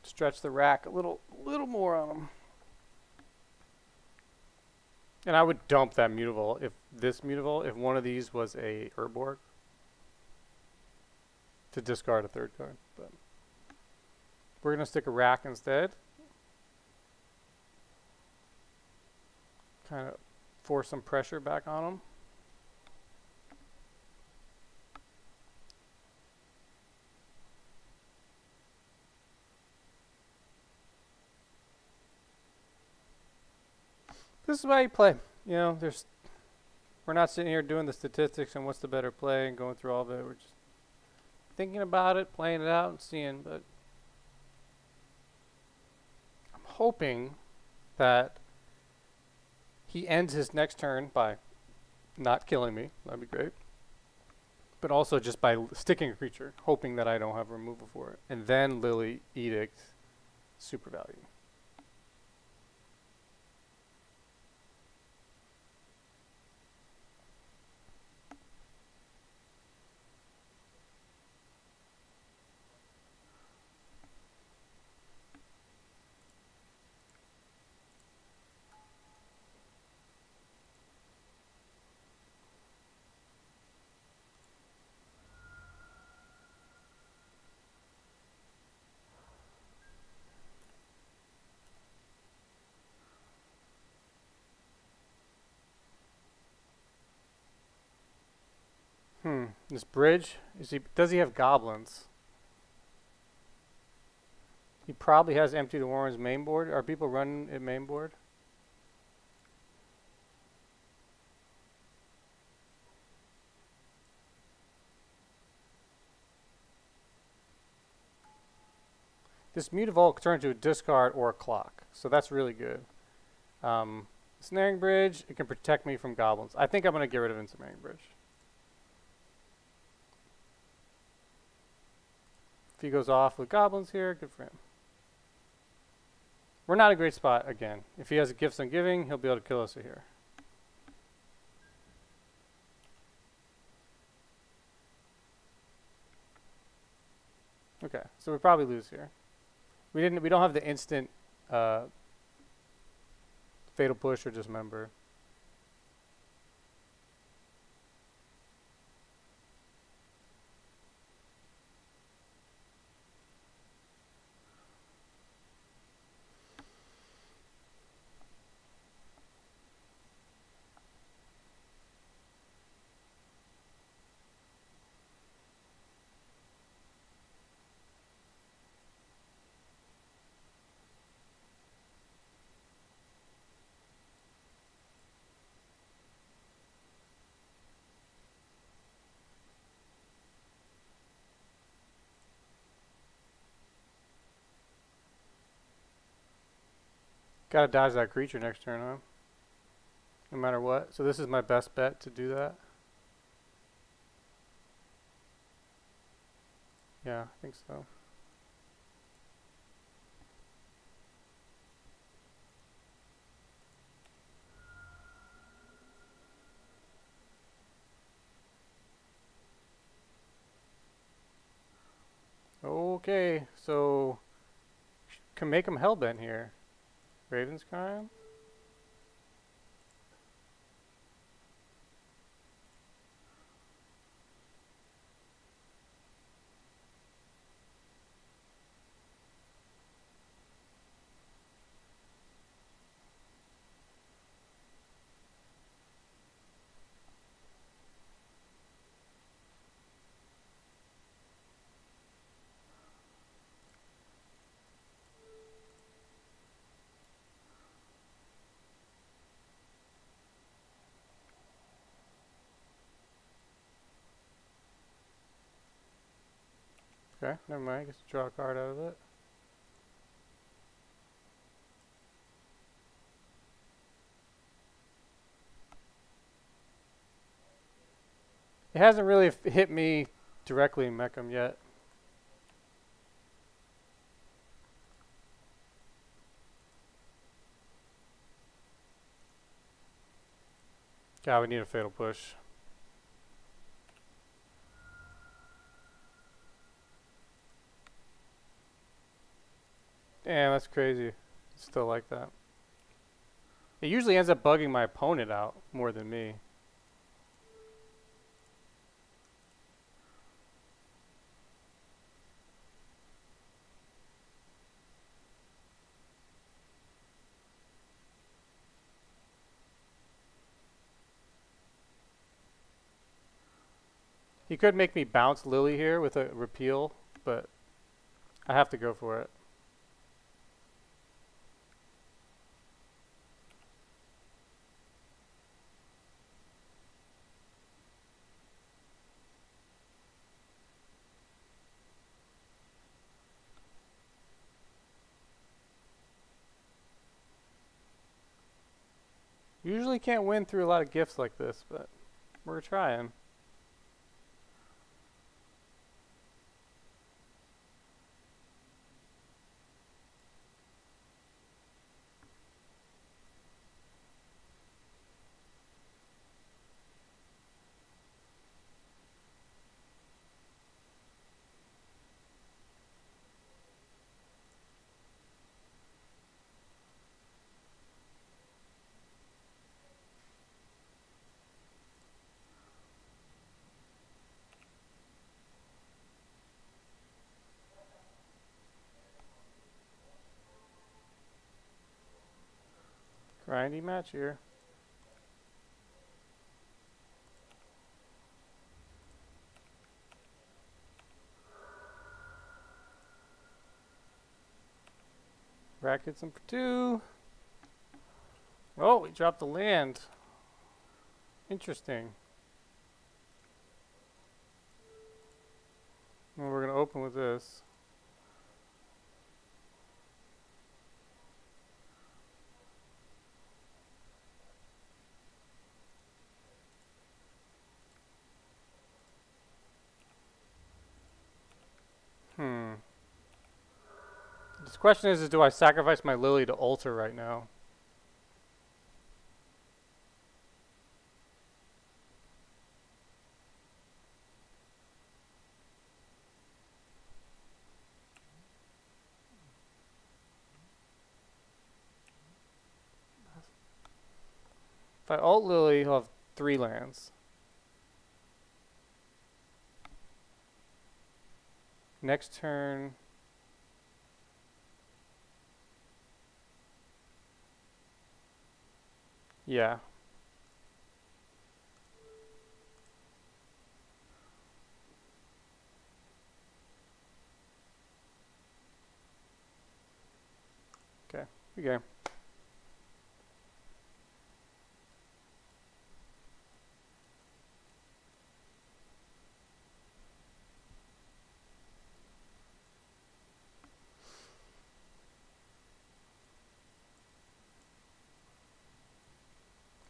Stretch the rack a little more on them. And I would dump that Mutable if one of these was a Urborg, to discard a third card. But we're going to stick a rack instead. Kind of force some pressure back on them. This is why you play. You know, we're not sitting here doing the statistics and what's the better play and going through all of it. We're just thinking about it, playing it out, and seeing. But I'm hoping that he ends his next turn by not killing me. That'd be great. But also just by sticking a creature, hoping that I don't have removal for it. And then Lily Edict super value. This bridge, does he have goblins? He probably has Empty the Warren's main board. Are people running at main board? This Mute Vault can turn into a discard or a clock, so that's really good. Snaring Bridge, it can protect me from goblins. I think I'm going to get rid of Ensnaring Bridge. If he goes off with goblins here, good for him. We're not a great spot again. If he has a Gifts on Giving, he'll be able to kill us here. Okay, so we probably lose here. We don't have the instant Fatal Push or Dismember. Gotta dodge that creature next turn, huh? No matter what. So this is my best bet to do that. Yeah, I think so. Okay, so can make him hellbent here. Raven's Crime. Okay, never mind. I guess draw a card out of it. It hasn't really hit me directly in Mecham yet. God, we need a Fatal Push. Damn, that's crazy. Still like that. It usually ends up bugging my opponent out more than me. He could make me bounce Lily here with a repeal, but I have to go for it. Usually can't win through a lot of gifts like this, but we're trying. Grindy match here. Rack hits him for 2. Oh, we dropped the land. Interesting. Well, we're going to open with this. This question is do I sacrifice my Lily to altar right now? If I alt Lily, he'll have 3 lands. Next turn. Yeah. Okay, okay.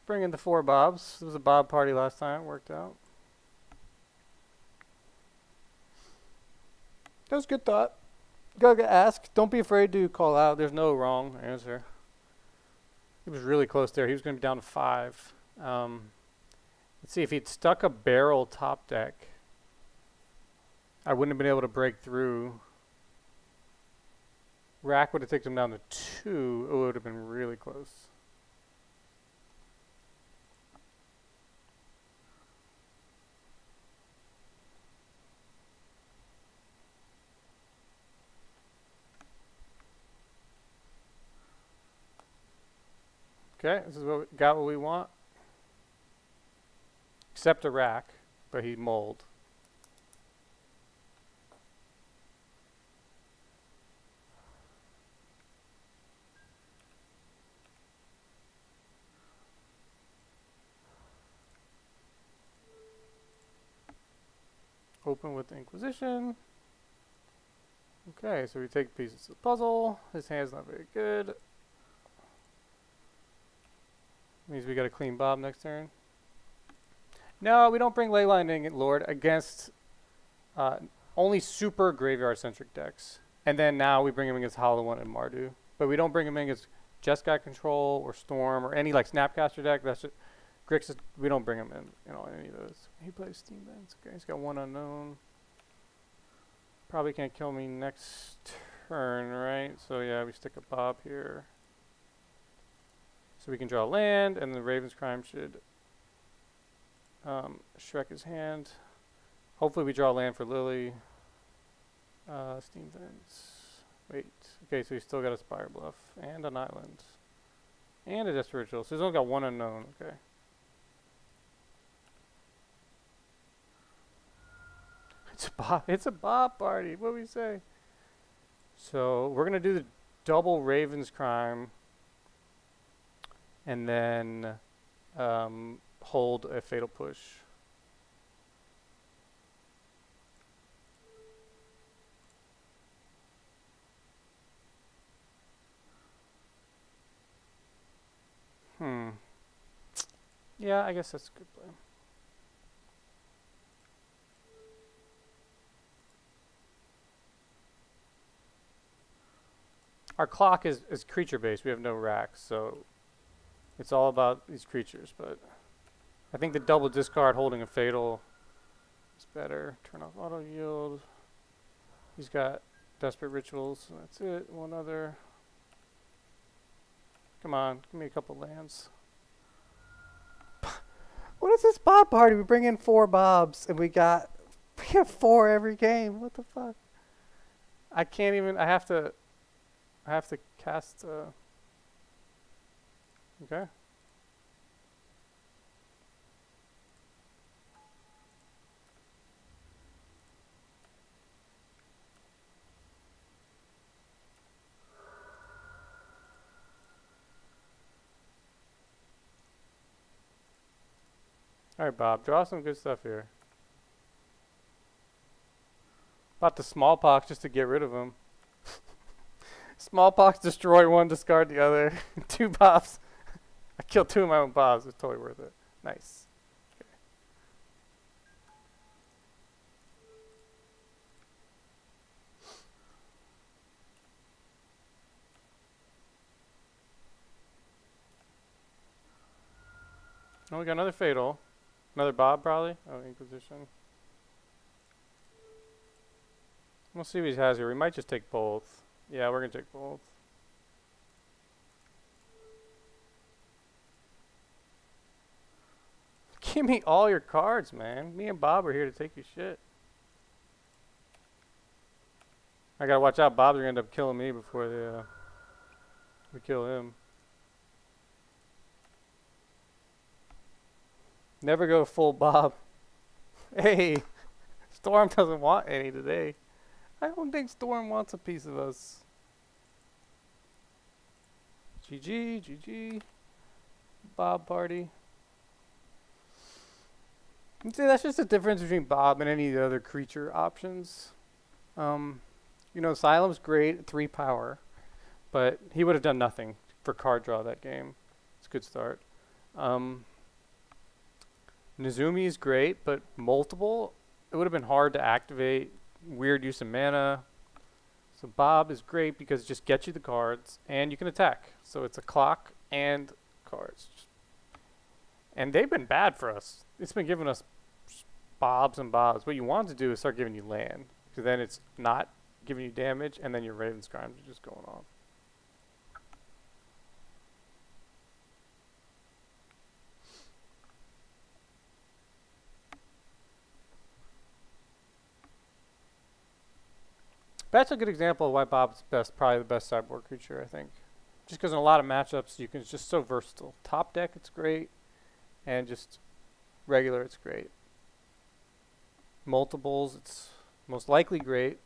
Bring in the 4 bobs. It was a bob party last time. It worked out. That was a good thought. Gotta ask. Don't be afraid to call out. There's no wrong answer. He was really close there. He was going to be down to 5. Let's see. If he'd stuck a barrel top deck, I wouldn't have been able to break through. Rack would have taken him down to 2. It would have been really close. Okay, this is what we got what we want. Except a rack, but he mulled. Open with the Inquisition. Okay, so we take pieces of the puzzle. His hand's not very good. Means we got a clean bob next turn. No, we don't bring Leyline Lord against only super graveyard-centric decks. And then now we bring him against Hollow One and Mardu. But we don't bring him in against Jeskai Control or Storm or any like Snapcaster deck. That's just Grixis. We don't bring him in, any of those. He plays Steam Vents. Okay, he's got 1 unknown. Probably can't kill me next turn, right? So yeah, we stick a bob here. So we can draw land, and the Raven's Crime should Shrek his hand. Hopefully we draw land for Lily. Steam Vents. Wait. Okay, so he's still got a Spire Bluff, and an island. And a Desperate Ritual. So he's only got 1 unknown. Okay. It's a bob party. What do we say? So we're going to do the double Raven's Crime. And then hold a Fatal Push. Yeah, I guess that's a good play. Our clock is creature based. We have no racks, so it's all about these creatures, but I think the double discard holding a Fatal is better. Turn off auto yield. He's got Desperate Rituals, so that's it. 1 other. Come on, give me a couple lands. What is this bob party? We bring in 4 bobs and we have 4 every game. What the fuck? I can't even, I have to cast Okay. Alright, Bob, draw some good stuff here. About the smallpox just to get rid of him. Smallpox, destroy one, discard the other. 2 Bobs. I killed 2 of my own Bobs. It's totally worth it. Nice. Okay. Oh, we got another Fatal. Another Bob, probably. Oh, Inquisition. We'll see what he has here. We might just take both. Yeah, we're going to take both. Give me all your cards, man. Me and Bob are here to take your shit. I gotta watch out. Bob's gonna end up killing me before they, we kill him. Never go full Bob. Hey, Storm doesn't want any today. I don't think Storm wants a piece of us. GG, GG. Bob party. See, that's just the difference between Bob and any of the other creature options. You know, Asylum's great, 3 power, but he would have done nothing for card draw that game. It's a good start. Nezumi is great, but multiple, it would have been hard to activate. Weird use of mana. So Bob is great because it just gets you the cards, and you can attack. So it's a clock and cards. And they've been bad for us. It's been giving us Bobs and Bobs. What you want to do is start giving you land, because then it's not giving you damage, and then your Raven's Crimes are just going off. That's a good example of why Bob's probably the best sideboard creature, I think. Just because in a lot of matchups, you can, it's just so versatile. Top deck, it's great, and just regular, it's great. Multiples, it's most likely great,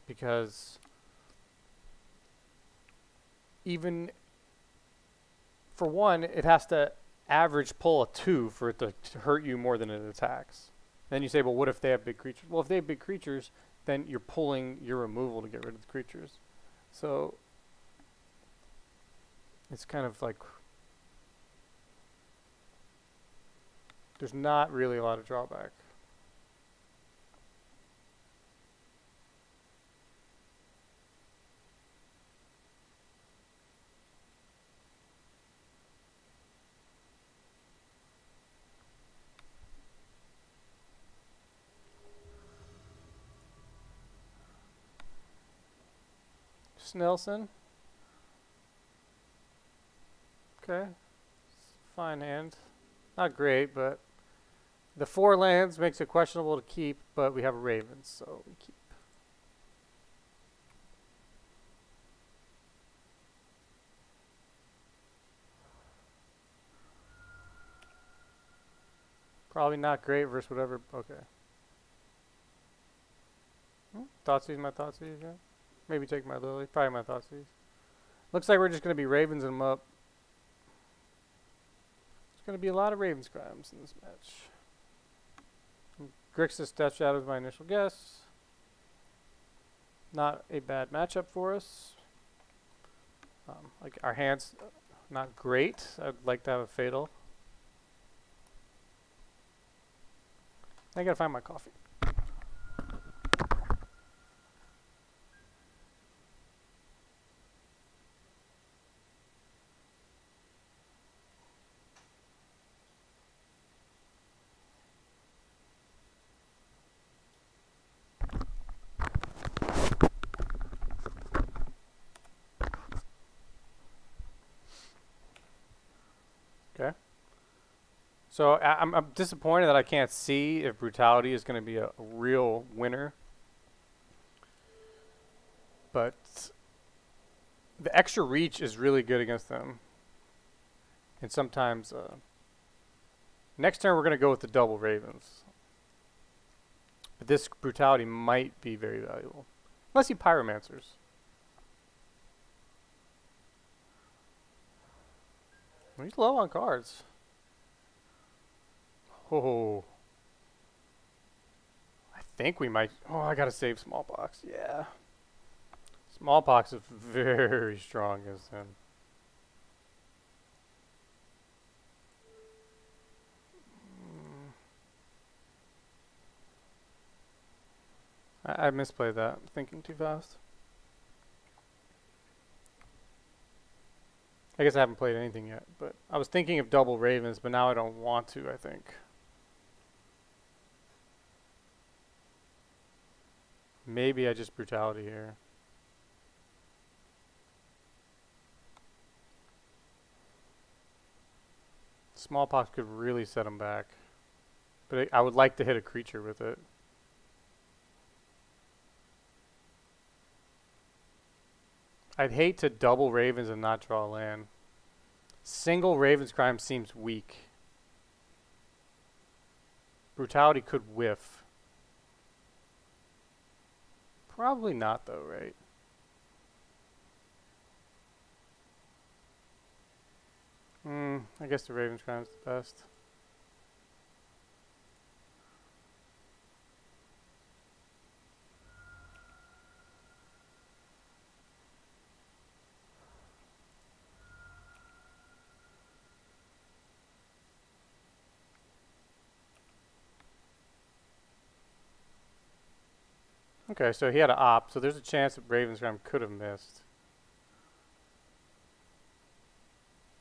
because even, for one, it has to average pull a 2 for it to hurt you more than it attacks. Then you say, well, what if they have big creatures? Well, if they have big creatures, then you're pulling your removal to get rid of the creatures. So it's kind of like, there's not really a lot of drawback. Snelson. Okay. Fine hand. Not great, but the 4 lands makes it questionable to keep, but we have a Raven, so we keep. Probably not great versus whatever. Okay. Thoughtseize my Thoughtseize, yeah. Maybe take my Lily. Probably my Thoughtseize. Looks like we're just going to be Ravens them up. There's going to be a lot of Ravens Crimes in this match. Grixis Death Shadow is my initial guess. Not a bad matchup for us. Like our hands, not great. I'd like to have a Fatal. I gotta find my coffee. Okay. So I'm disappointed that I can't see if Brutality is going to be a real winner. But the extra reach is really good against them. And sometimes, next turn we're going to go with the double ravens. But this brutality might be very valuable. Unless he pyromancers. He's low on cards. Oh. I think we might... Oh, I gotta save Smallpox. Yeah. Smallpox is very strong against him. I misplayed that. I'm thinking too fast. I guess I haven't played anything yet, but I was thinking of double ravens, but now I don't want to, I think. Maybe I just brutality here. Smallpox could really set him back. But I would like to hit a creature with it. I'd hate to double ravens and not draw a land. Single Raven's Crime seems weak. Brutality could whiff. Probably not though, right? I guess the Raven's Crime is the best. Okay, so he had an op, so there's a chance that Raven's Crime could have missed.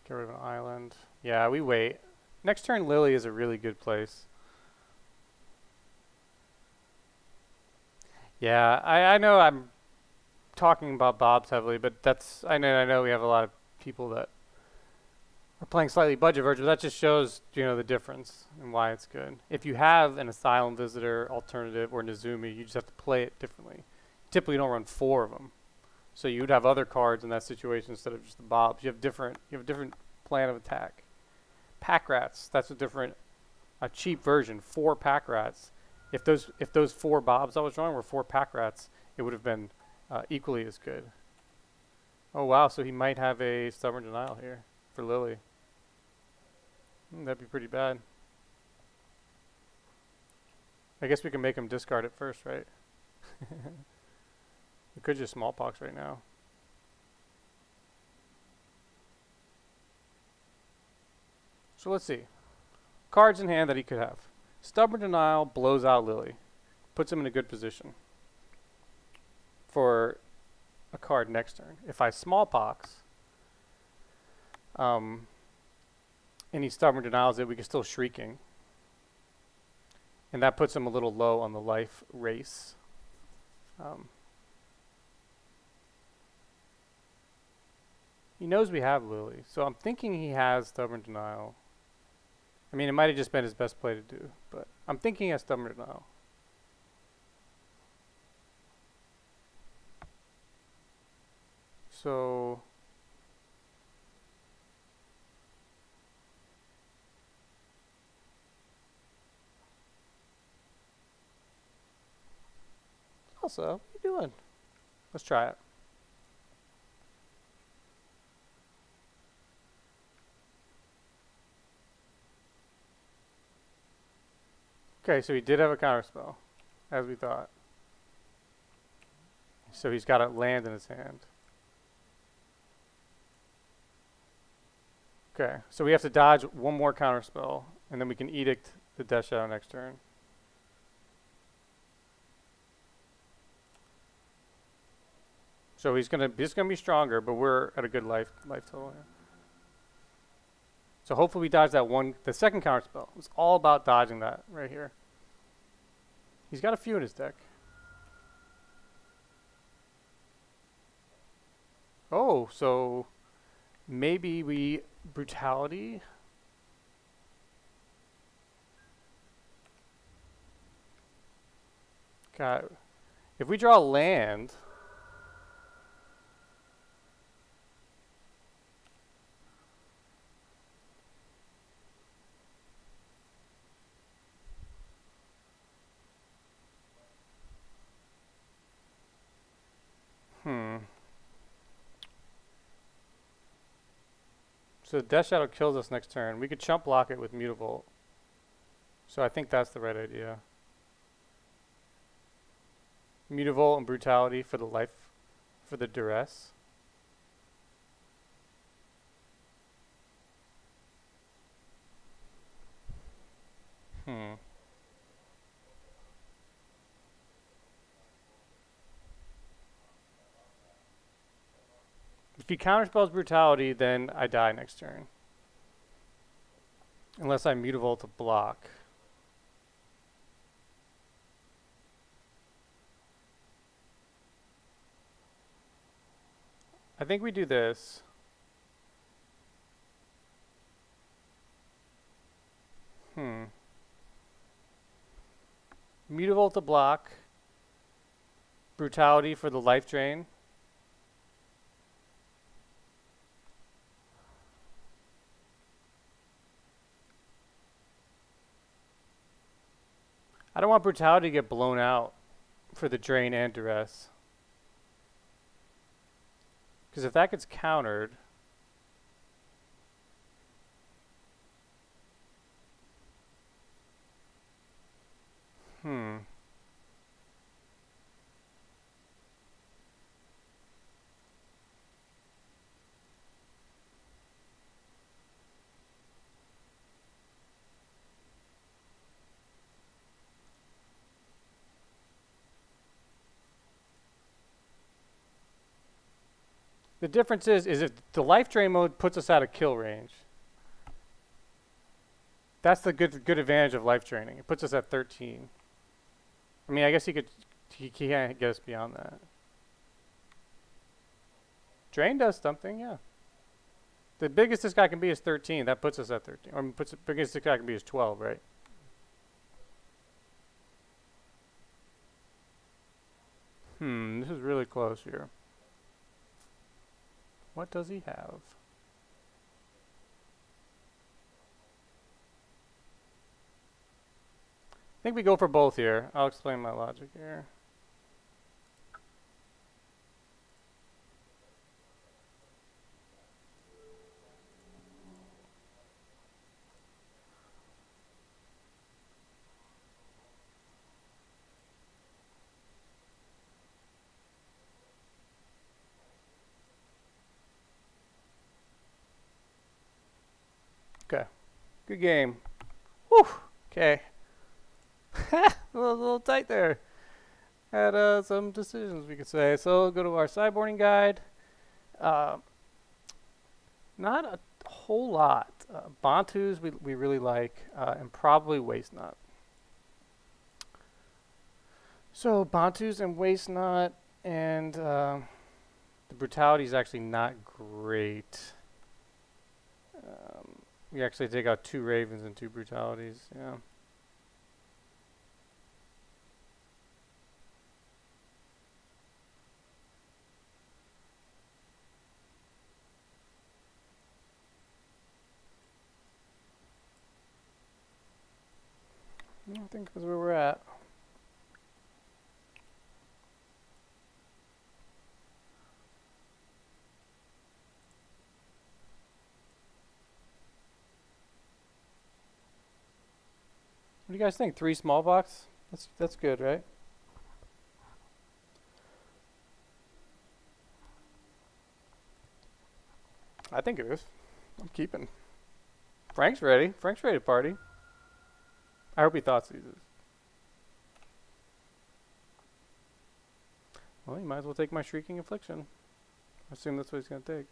Get rid of an island. Yeah, we wait. Next turn, Lily is a really good place. Yeah, I know I'm talking about Bob's heavily, but that's I know we have a lot of people that are playing slightly budget versions, but that just shows, you know, the difference and why it's good. If you have an Asylum Visitor alternative or Nezumi, you just have to play it differently. Typically, you don't run 4 of them, so you'd have other cards in that situation instead of just the Bobs. You have a different plan of attack. Pack Rats, that's a cheap version. 4 Pack Rats. If those 4 Bobs I was drawing were 4 Pack Rats, it would have been equally as good. Oh wow, so he might have a Stubborn Denial here for Lily. That'd be pretty bad. I guess we can make him discard it first, right? We could just Smallpox right now. So let's see. Cards in hand that he could have. Stubborn Denial blows out Lily. Puts him in a good position for a card next turn. If I Smallpox, and he Stubborn Denials it, we can still Shrieking. And that puts him a little low on the life race. He knows we have Lily, so I'm thinking he has Stubborn Denial. I mean, it might have just been his best play to do, but I'm thinking he has Stubborn Denial. So also, what are you doing? Let's try it. Okay, so he did have a counterspell, as we thought. So he's got a land in his hand. Okay, so we have to dodge one more counterspell, and then we can Edict the Death Shadow next turn. So he's gonna be stronger, but we're at a good life total here. So hopefully we dodge that one, the second counterspell. It's all about dodging that right here. He's got a few in his deck. Oh, so maybe we Brutality. God, if we draw land, So Death Shadow kills us next turn. We could chump block it with Mutavault. So I think that's the right idea. Mutavault and Brutality for the life, for the duress. If he counterspells Brutality, then I die next turn. Unless I Mutavault to block. I think we do this. Mutavault to block. Brutality for the life drain. I don't want Brutality to get blown out for the drain and duress. Because if that gets countered, the difference is if the life drain mode puts us out of kill range. That's the good advantage of life draining. It puts us at 13. I mean, I guess he can't get us beyond that. Drain does something, yeah. The biggest this guy can be is 13. That puts us at 13. Or the biggest this guy can be is 12, right? This is really close here. What does he have? I think we go for both here. I'll explain my logic here. Okay. Good game. Whew. Okay. a little tight there. Had some decisions, we could say. So we'll go to our sideboarding guide. Not a whole lot. Bantus we really like, and probably Waste Knot. So Bantus and Waste Knot, and the Brutality is actually not great. We actually take out 2 Ravens and 2 Brutalities, yeah. I think that's where we're at. What do you guys think? 3 small box? That's good, right? I think it is. I'm keeping. Frank's ready. Frank's ready to party. I hope he thought Caesars. Well, you might as well take my Shrieking Affliction. I assume that's what he's going to take.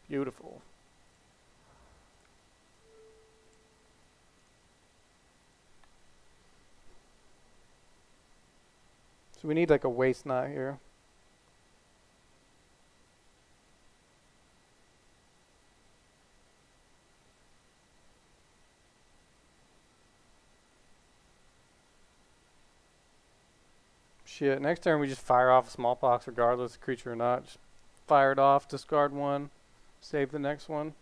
Beautiful. So we need like a Waste Knot here. Shit, next turn we just fire off a Smallpox regardless, creature or not. Just fire it off, discard 1, save the next one.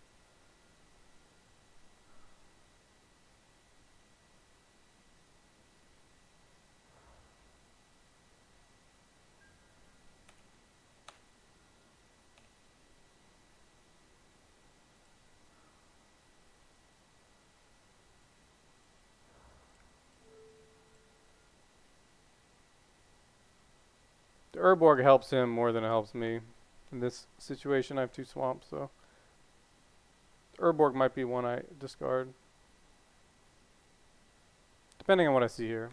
Urborg helps him more than it helps me. In this situation, I have 2 swamps, so Urborg might be one I discard. Depending on what I see here.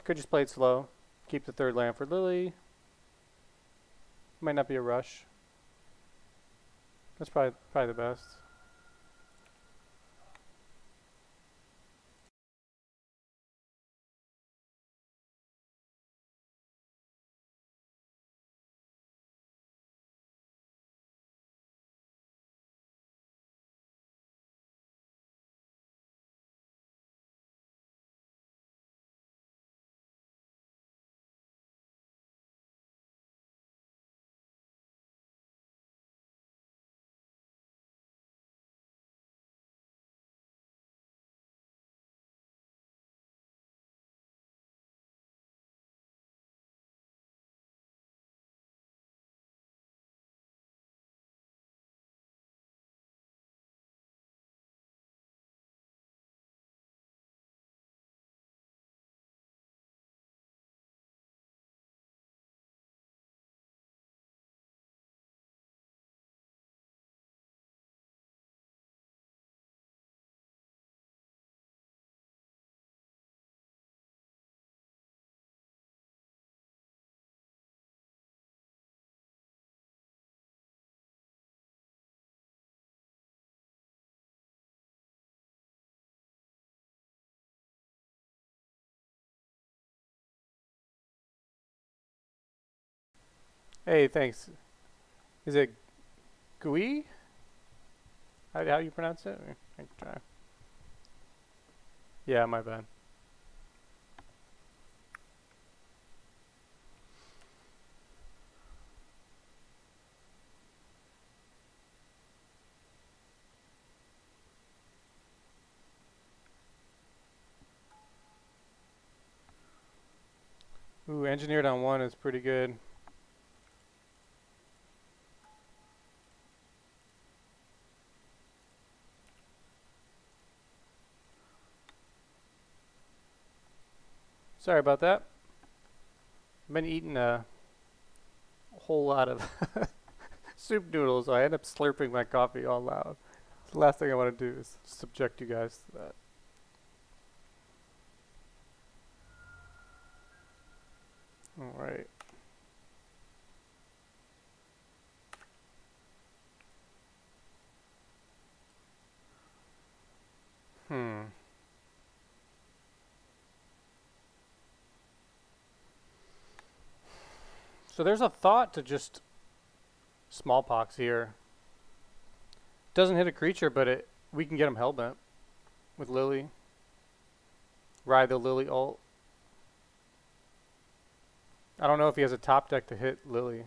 Could just play it slow. Keep the 3rd land for Lily. Might not be a rush. That's probably the best. Hey, thanks. Is it Gui? How you pronounce it? I can try. Yeah, my bad. Ooh, engineered on 1 is pretty good. Sorry about that. I've been eating a whole lot of soup noodles, so I end up slurping my coffee all loud. The last thing I want to do is subject you guys to that. Alright. So there's a thought to just smallpox here. Doesn't hit a creature, but we can get him hellbent with Lily. Ride the Lily ult. I don't know if he has a top deck to hit Lily.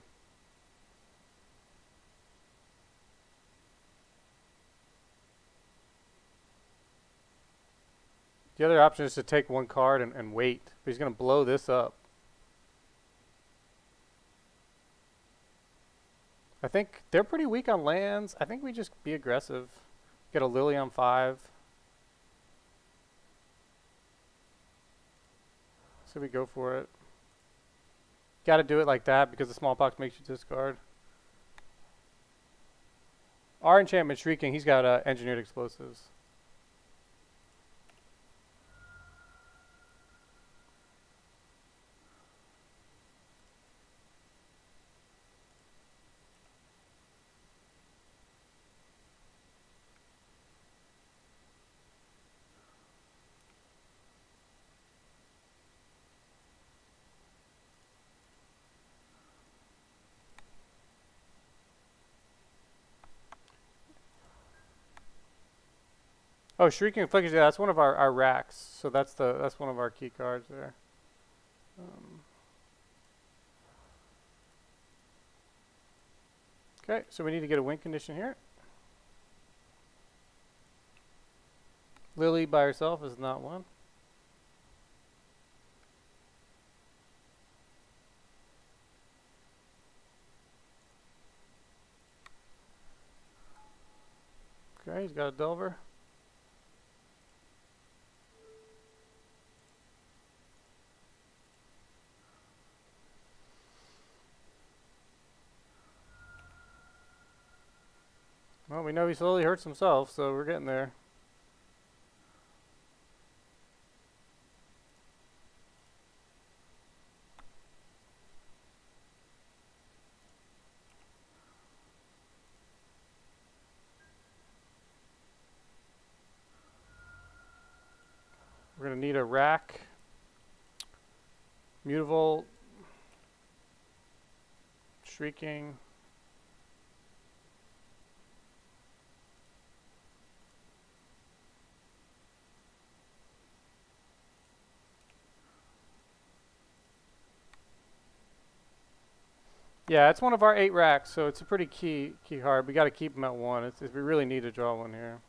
The other option is to take 1 card and wait. But he's going to blow this up. I think they're pretty weak on lands. I think we just be aggressive. Get a Lily on 5. So we go for it. Got to do it like that because the smallpox makes you discard. Our enchantment Shrieking, he's got engineered explosives. Oh, Shrieking Affliction, yeah, that's one of our racks. So that's one of our key cards there. Okay, so we need to get a win condition here. Lily by herself is not one. Okay, he's got a Delver. Well, we know he slowly hurts himself, so we're getting there. We're going to need a rack, mutable, shrieking. Yeah, it's one of our 8 racks, so it's a pretty key card. We got to keep them at 1. We really need to draw one here.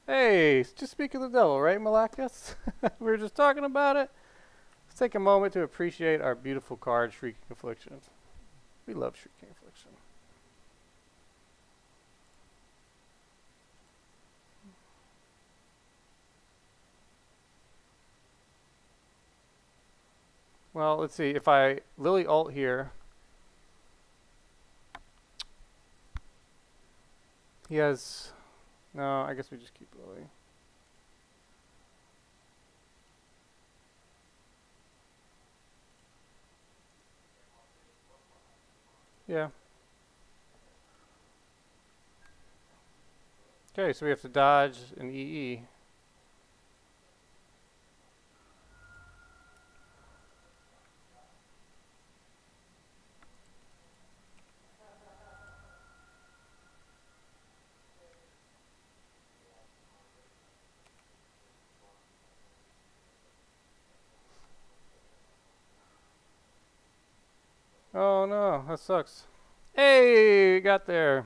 Hey, just speak of the devil, right, Malakis? We were just talking about it. Let's take a moment to appreciate our beautiful card, Shrieking Affliction. We love Shrieking Affliction. Well, let's see. If I Lily alt here, he has... No, I guess we just keep Lily. Yeah. Okay, so we have to dodge an EE. Oh no, that sucks. Hey, got there.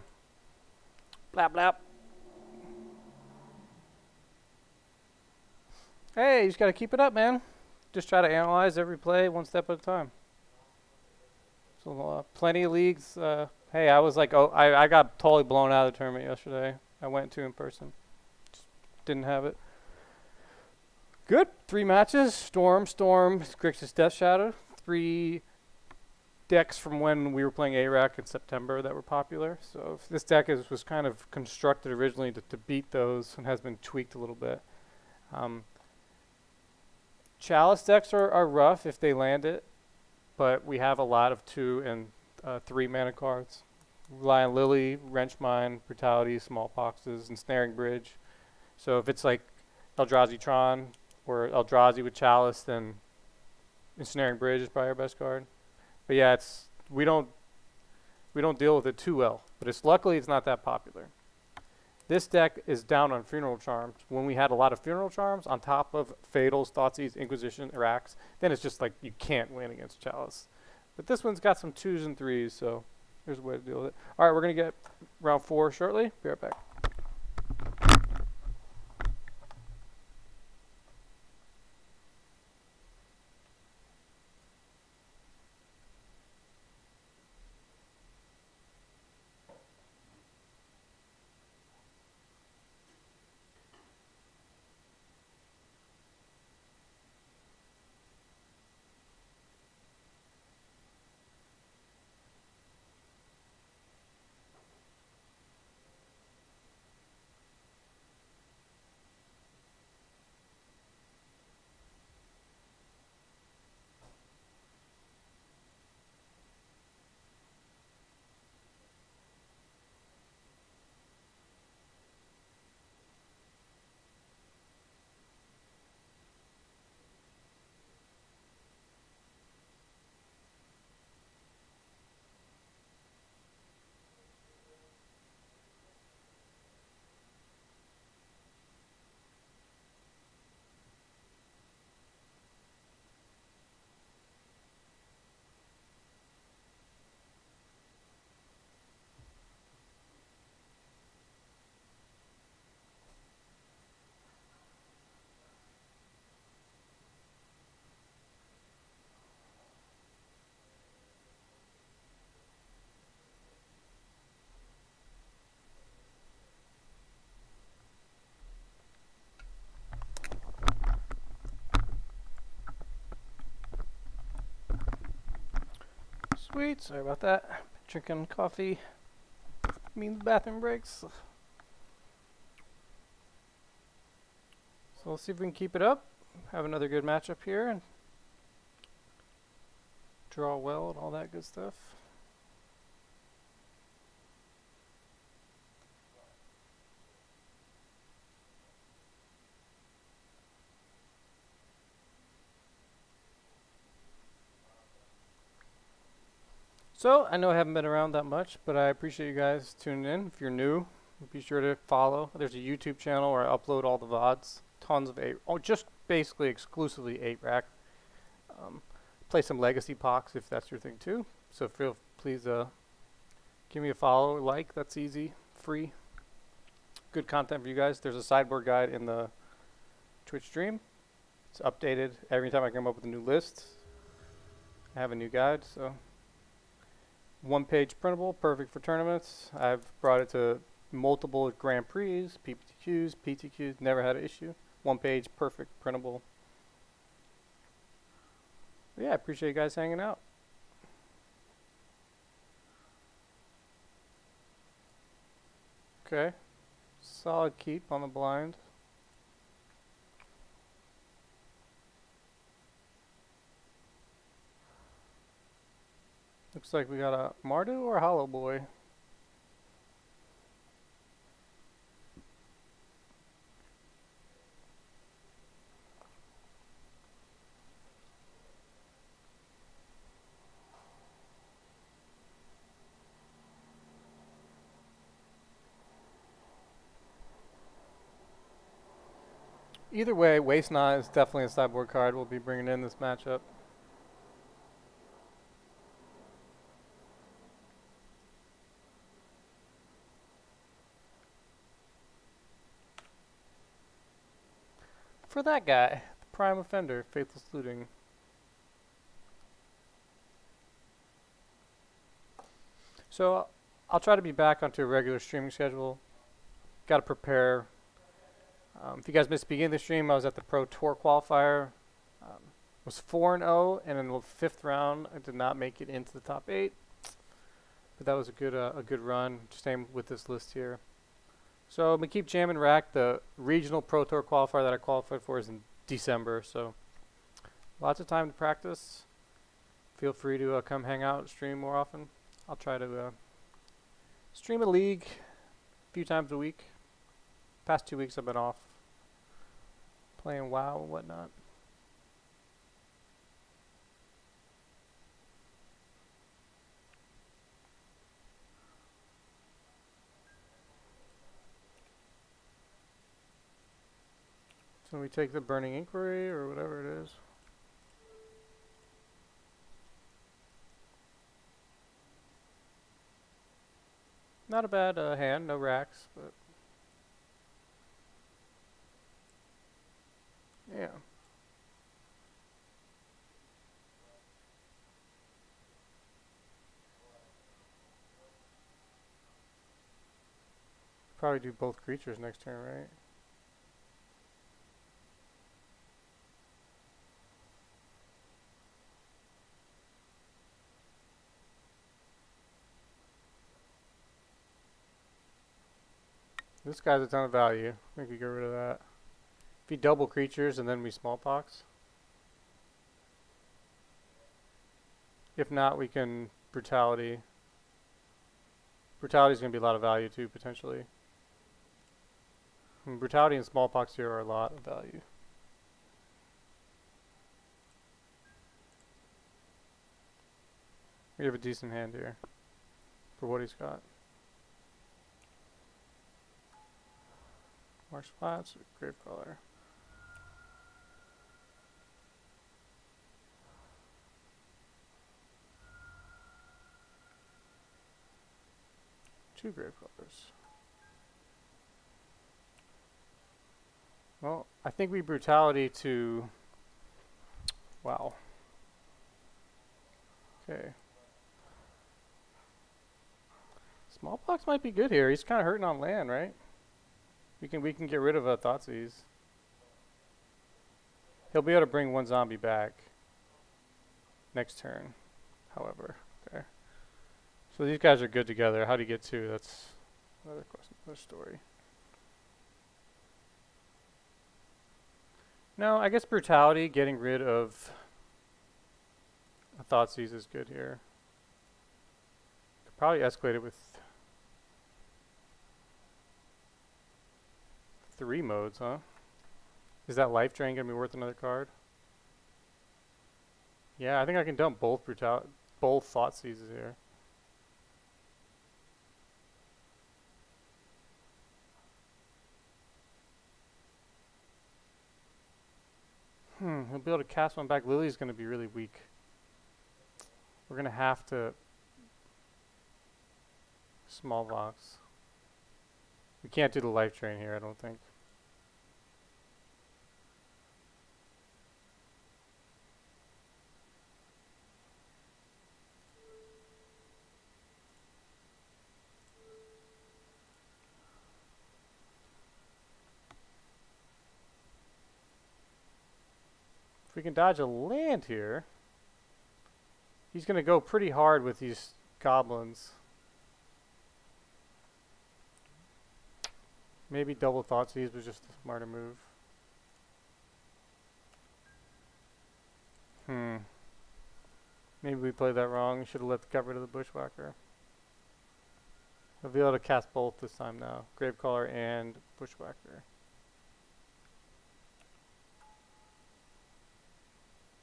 Blap blap. Hey, you just gotta keep it up, man. Just try to analyze every play one step at a time. So plenty of leagues. Hey, I was like, oh, I got totally blown out of the tournament yesterday. I went to in person. Just didn't have it. Good. 3 matches. Storm, Grixis Death Shadow. 3 decks from when we were playing ARAC in September that were popular. So this deck was kind of constructed originally to beat those and has been tweaked a little bit. Chalice decks are rough if they land it, but we have a lot of 2 and 3 mana cards. Rely on Lily, Wrench Mine, Brutality, Smallpoxes, and Snaring Bridge. So if it's like Eldrazi Tron or Eldrazi with Chalice, then Ensnaring Bridge is probably our best card. But yeah, we don't deal with it too well. But luckily it's not that popular. This deck is down on Funeral Charms. When we had a lot of Funeral Charms on top of Fatals, Thoughtseize, Inquisition, Iraqs, then it's just like you can't win against Chalice. But this one's got some 2s and 3s, so there's a way to deal with it. All right, we're going to get round 4 shortly. Be right back. Sweet, sorry about that. Drinking coffee. means bathroom breaks. So let's see if we can keep it up. Have another good matchup here and draw well and all that good stuff. So, I know I haven't been around that much, but I appreciate you guys tuning in. If you're new, be sure to follow. There's a YouTube channel where I upload all the VODs. Tons of just basically exclusively 8-rack. Play some legacy pox if that's your thing too. So please give me a follow, like. That's easy, free. Good content for you guys. There's a sideboard guide in the Twitch stream. It's updated every time I come up with a new list. I have a new guide, so. One-page printable, perfect for tournaments. I've brought it to multiple Grand Prix, PPTQs, PTQs, never had an issue. One-page, perfect, printable. Yeah, I appreciate you guys hanging out. Okay, solid keep on the blind. Looks like we got a Mardu or a Hollow Boy. Either way, Waste Not is definitely a sideboard card we'll be bringing in this matchup. For that guy, the prime offender, Faithless Looting. So I'll try to be back onto a regular streaming schedule. Got to prepare. If you guys missed the beginning of the stream, I was at the Pro Tour qualifier. Was 4-0, and in the 5th round, I did not make it into the top 8. But that was a good run. Same with this list here. So I'm going to keep jamming rack. The regional Pro Tour qualifier that I qualified for is in December, so lots of time to practice. Feel free to come hang out and stream more often. I'll try to stream a league a few times a week. Past 2 weeks I've been off playing WoW and whatnot. So we take the Burning Inquiry or whatever it is. Not a bad hand, no racks, but yeah. Probably do both creatures next turn, right? This guy's a ton of value. I think we get rid of that. If we double creatures and then we smallpox. If not, we can brutality. Brutality is going to be a lot of value too, potentially. And brutality and smallpox here are a lot of value. We have a decent hand here for what he's got. Marsh Flats, Gravecaller. Two Gravecallers. Well, I think we brutality to... Wow. Okay. Smallpox might be good here. He's kind of hurting on land, right? We can get rid of Thoughtseize. He'll be able to bring one zombie back next turn, however. Okay. So these guys are good together. How do you get two? That's Another question, another story. No, I guess brutality, getting rid of a Thoughtseize is good here. Could probably escalate it with 3 modes, huh? Is that life drain gonna be worth another card? Yeah, I think I can dump both both Thoughtseizes here. He'll be able to cast one back. Lily's gonna be really weak. We're gonna have to small box. We can't do the life drain here, I don't think. If we can dodge a land here, he's going to go pretty hard with these goblins. Maybe double Thoughtseize was just a smarter move. Maybe we played that wrong. Should have got rid of the Bushwhacker. I'll be able to cast both this time now. Gravecaller and Bushwhacker.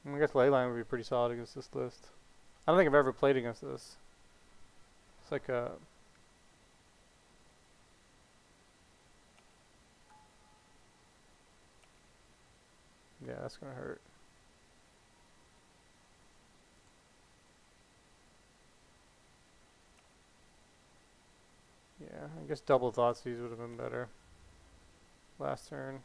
I guess Leyline would be pretty solid against this list. I don't think I've ever played against this. It's like a... Yeah, that's gonna hurt. Yeah, I guess double Thoughtseize would have been better. Last turn.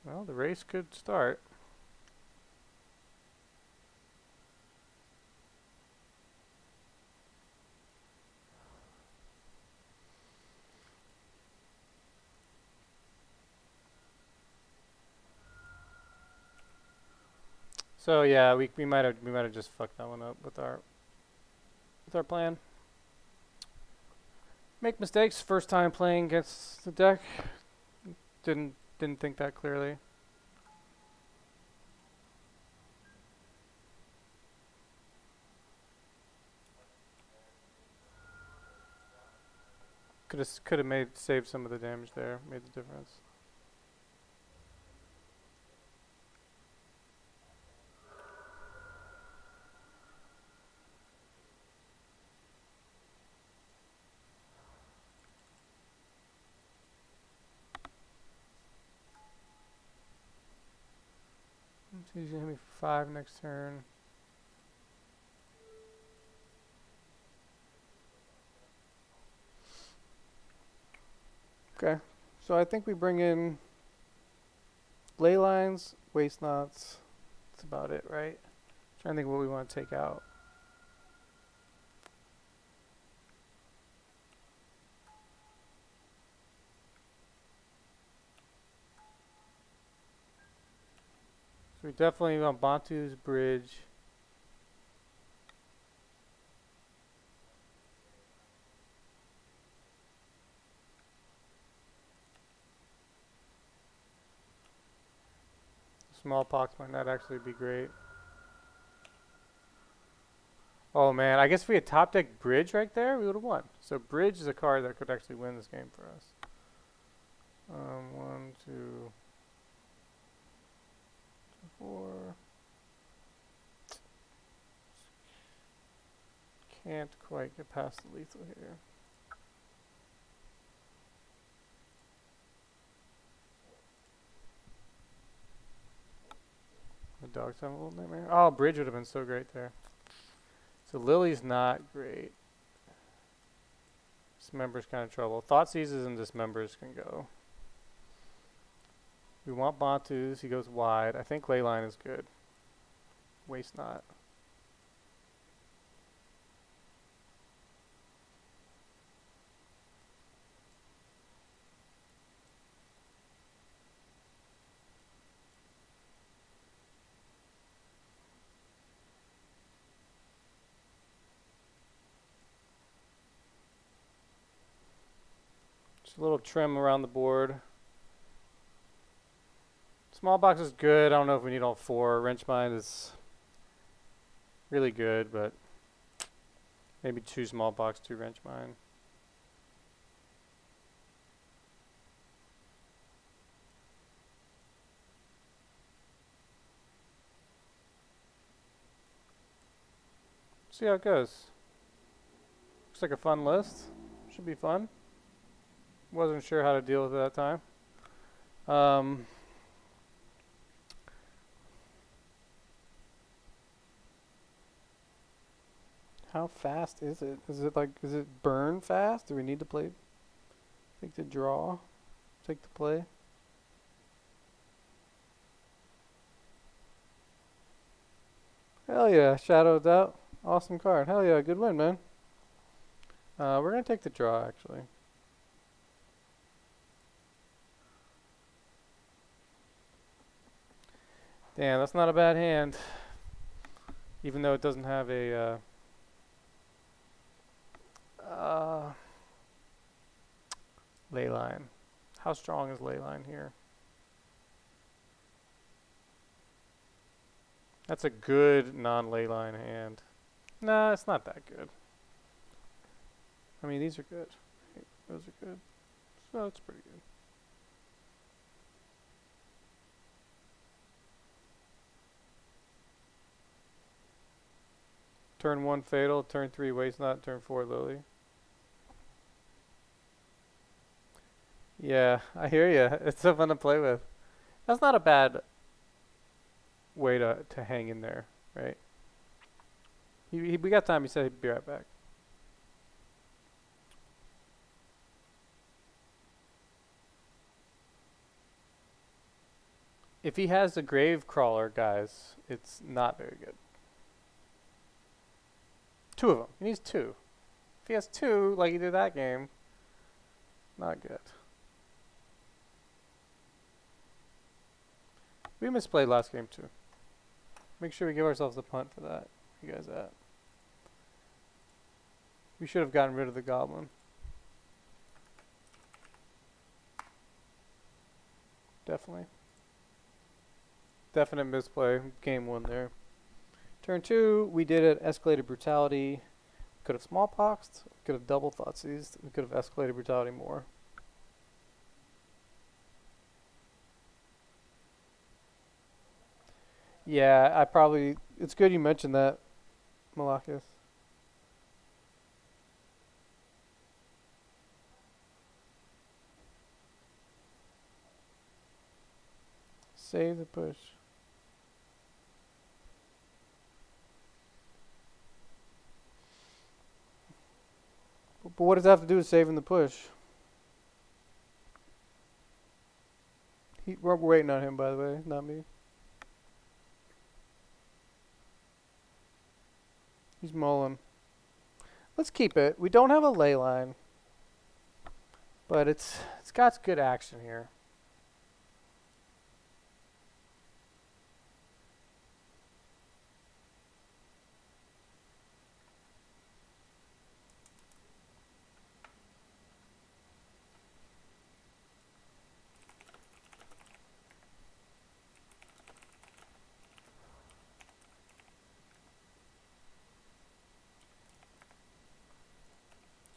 Well, the race could start. So yeah, we might have just fucked that one up with our plan. Make mistakes first time playing against the deck. Didn't think that clearly. Could have saved some of the damage there, made the difference. He's gonna hit me for 5 next turn. Okay, so I think we bring in ley lines, waste knots. That's about it, right? Trying to think what we want to take out. So we definitely want Bantu's bridge. Smallpox might not actually be great. Oh man, I guess if we had top deck bridge right there, we would have won. So bridge is a card that could actually win this game for us. 1, 2, 4. Can't quite get past the lethal here. The dogs have a little nightmare. Oh, bridge would have been so great there. So Lily's not great. Dismember's kind of trouble. Thoughtseizes and Dismembers can go. We want Bantu's. He goes wide. I think Leyline is good. Waste not. Just a little trim around the board. Small box is good. I don't know if we need all 4. Wrench mine is really good, but maybe 2 small box, 2 wrench mine. See how it goes. Looks like a fun list. Should be fun. Wasn't sure how to deal with it at that time. How fast is it? Is it burn fast? Do we need to play? Take the draw? Take the play? Hell yeah, Shadow of Doubt. Awesome card. Hell yeah, good win, man. We're going to take the draw, actually. Damn, that's not a bad hand. Even though it doesn't have a... ley line. How strong is ley line here? That's a good non-ley line hand. Nah, it's not that good. I mean, these are good. Those are good. So it's pretty good. Turn 1 Fatal, turn 3 Waste Not, turn 4 Lily. Yeah, I hear you. It's so fun to play with. That's not a bad way to hang in there, right? We got time. He said he'd be right back. If he has the Grave Crawler, guys, it's not very good. 2 of them. He needs 2. If he has 2, like he did that game, not good. We misplayed last game too. Make sure we give ourselves a punt for that. You guys at? We should have gotten rid of the goblin. Definitely. Definite misplay. Game 1 there. Turn 2, we did it. Escalated brutality. Could have smallpoxed. Could have double Thoughtseized. We could have escalated brutality more. Yeah, I probably... It's good you mentioned that, Malakis. Save the push. But what does that have to do with saving the push? We're waiting on him, by the way, not me. He's mulling. Let's keep it. We don't have a ley line, but it's got good action here.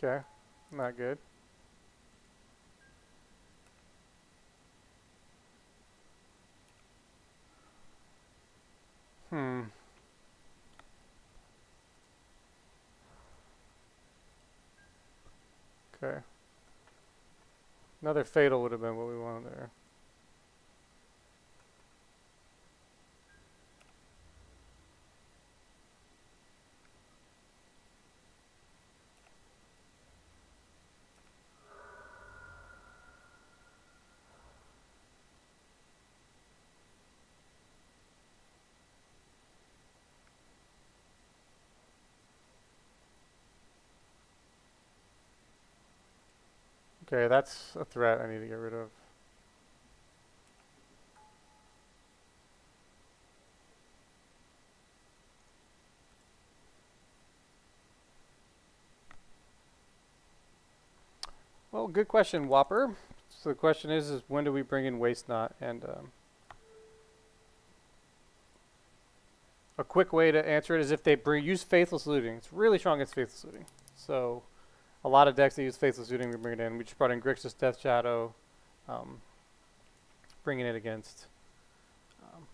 Okay, not good. Okay. Another fatal would have been what we wanted there. Okay, that's a threat I need to get rid of. Well, good question, Whopper. So the question is when do we bring in Waste Not? And a quick way to answer it is if they use Faithless Looting. It's really strong against Faithless Looting. So a lot of decks that use Faithless Looting, we bring it in. We just brought in Grixis, Death Shadow, bringing it against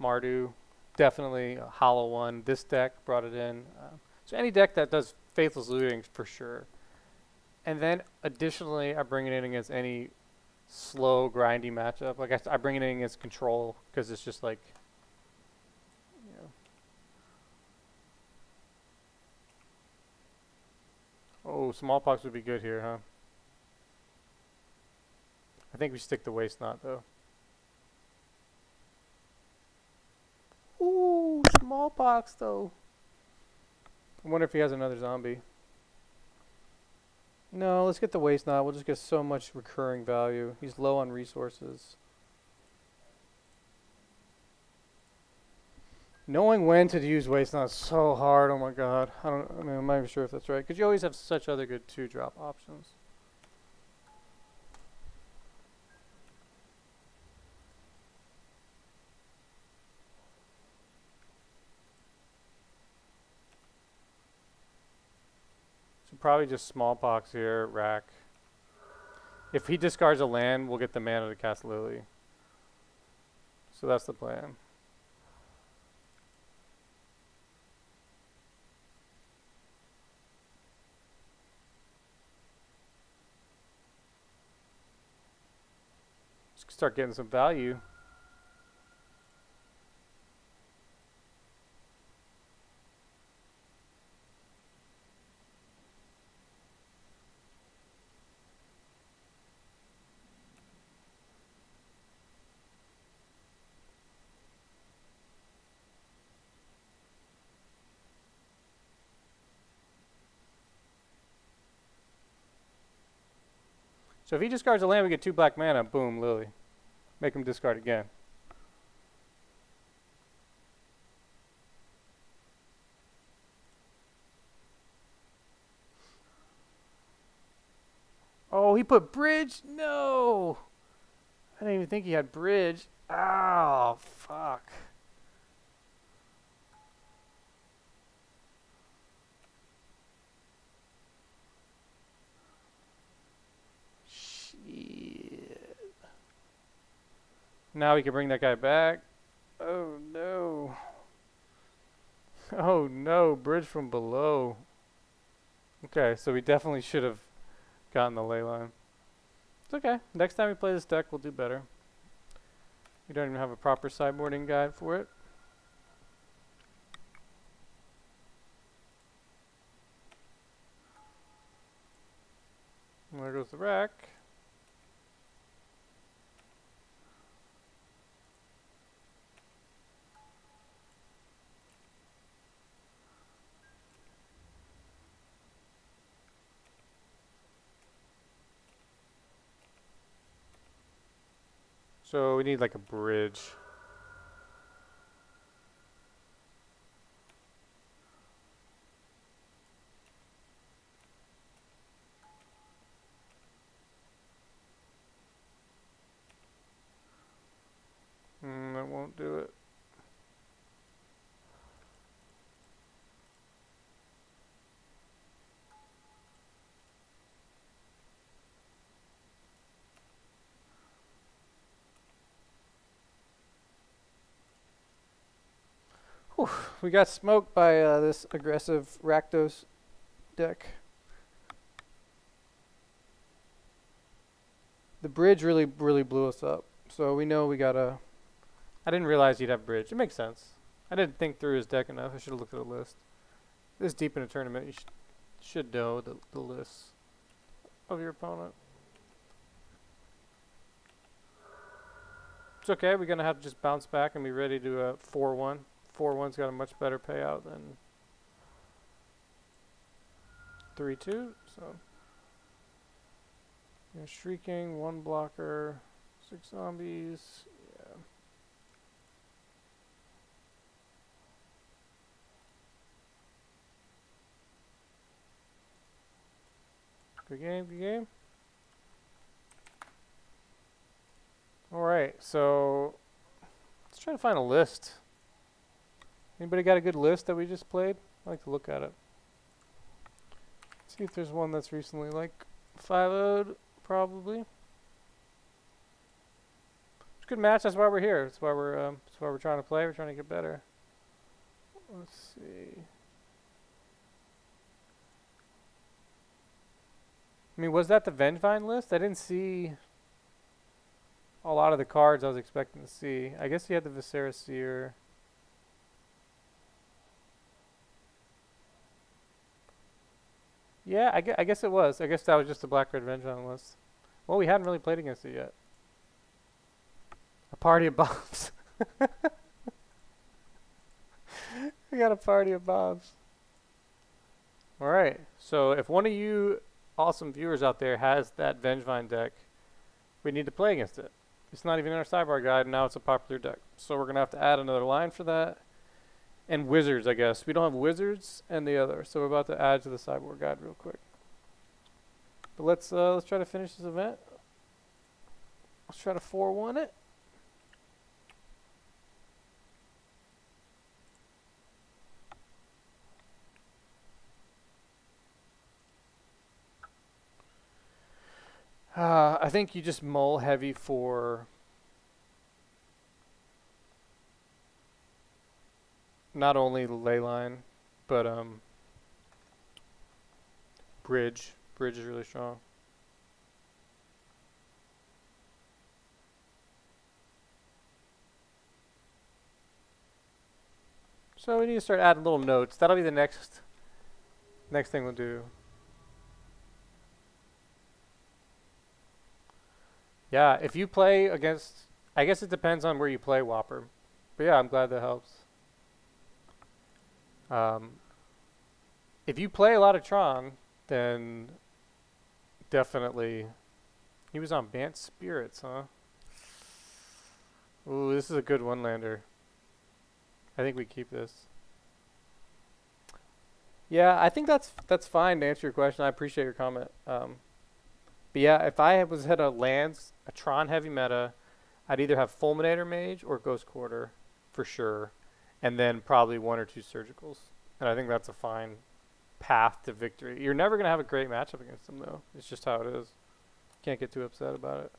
Mardu. Definitely a Hollow one. This deck brought it in. So any deck that does Faithless Looting for sure. And then additionally, I bring it in against any slow, grindy matchup. Like I bring it in against Control because it's just like, you know. Oh, Smallpox would be good here, huh? I think we stick to Waste Not though. Ooh, Smallpox though. I wonder if he has another zombie. No, let's get the Waste Not. We'll just get so much recurring value. He's low on resources. Knowing when to use Waste Not is so hard. Oh my god. I'm not even sure if that's right. Because you always have such other good 2-drop options. Probably just Smallpox here, Rack. If he discards a land, we'll get the mana to cast Lily. So that's the plan. Let's start getting some value. So if he discards a land, we get 2 black mana. Boom, Lily. Make him discard again. Oh, he put bridge? No! I didn't even think he had bridge. Oh, fuck. Now we can bring that guy back. Oh no. Oh no, bridge from below. Okay, so we definitely should have gotten the ley line. It's okay. Next time we play this deck, we'll do better. We don't even have a proper sideboarding guide for it. And there goes the rack. So we need like a bridge. That won't do it. Whew, we got smoked by this aggressive Rakdos deck. The bridge really blew us up. So we know we gotta... I didn't realize he'd have bridge. It makes sense. I didn't think through his deck enough. I should have looked at the list. This deep in a tournament, you should know the lists of your opponent. It's okay. We're going to have to just bounce back and be ready to 4-1. 4-1's got a much better payout than 3-2. So, yeah, Shrieking, 1 blocker, 6 zombies. Yeah. Good game, good game. Alright, so let's try to find a list. Anybody got a good list that we just played? I'd like to look at it. See if there's one that's recently like 5-0'd, probably. It's a good match, that's why we're here. That's why we're trying to play, we're trying to get better. Let's see. I mean, was that the Vengevine list? I didn't see a lot of the cards I was expecting to see. I guess he had the Viscera Seer. Yeah, I guess it was. I guess that was just the Black-Red Vengevine list. Well, we hadn't really played against it yet. A party of bombs. We got a party of bombs. Alright, so if one of you awesome viewers out there has that Vengevine deck, we need to play against it. It's not even in our sideboard guide, and now it's a popular deck. So we're going to have to add another line for that. And wizards, I guess. We don't have wizards and the other, so we're about to add to the sideboard guide real quick. But let's try to finish this event. Let's try to 4-1 it. I think you just mull heavy for not only the ley line, but bridge. Bridge is really strong. So we need to start adding little notes. That'll be the next thing we'll do. Yeah, if you play against, I guess it depends on where you play Whopper. But yeah, I'm glad that helps. If you play a lot of Tron, then definitely. He was on Bant Spirits, huh? Ooh, this is a good one-lander. I think we keep this. Yeah, I think that's fine to answer your question. I appreciate your comment. But yeah, if I was hit a lands, a Tron heavy meta, I'd either have Fulminator Mage or Ghost Quarter for sure, and then probably 1 or 2 Surgicals. And I think that's a fine path to victory. You're never going to have a great matchup against them, though. It's just how it is. Can't get too upset about it.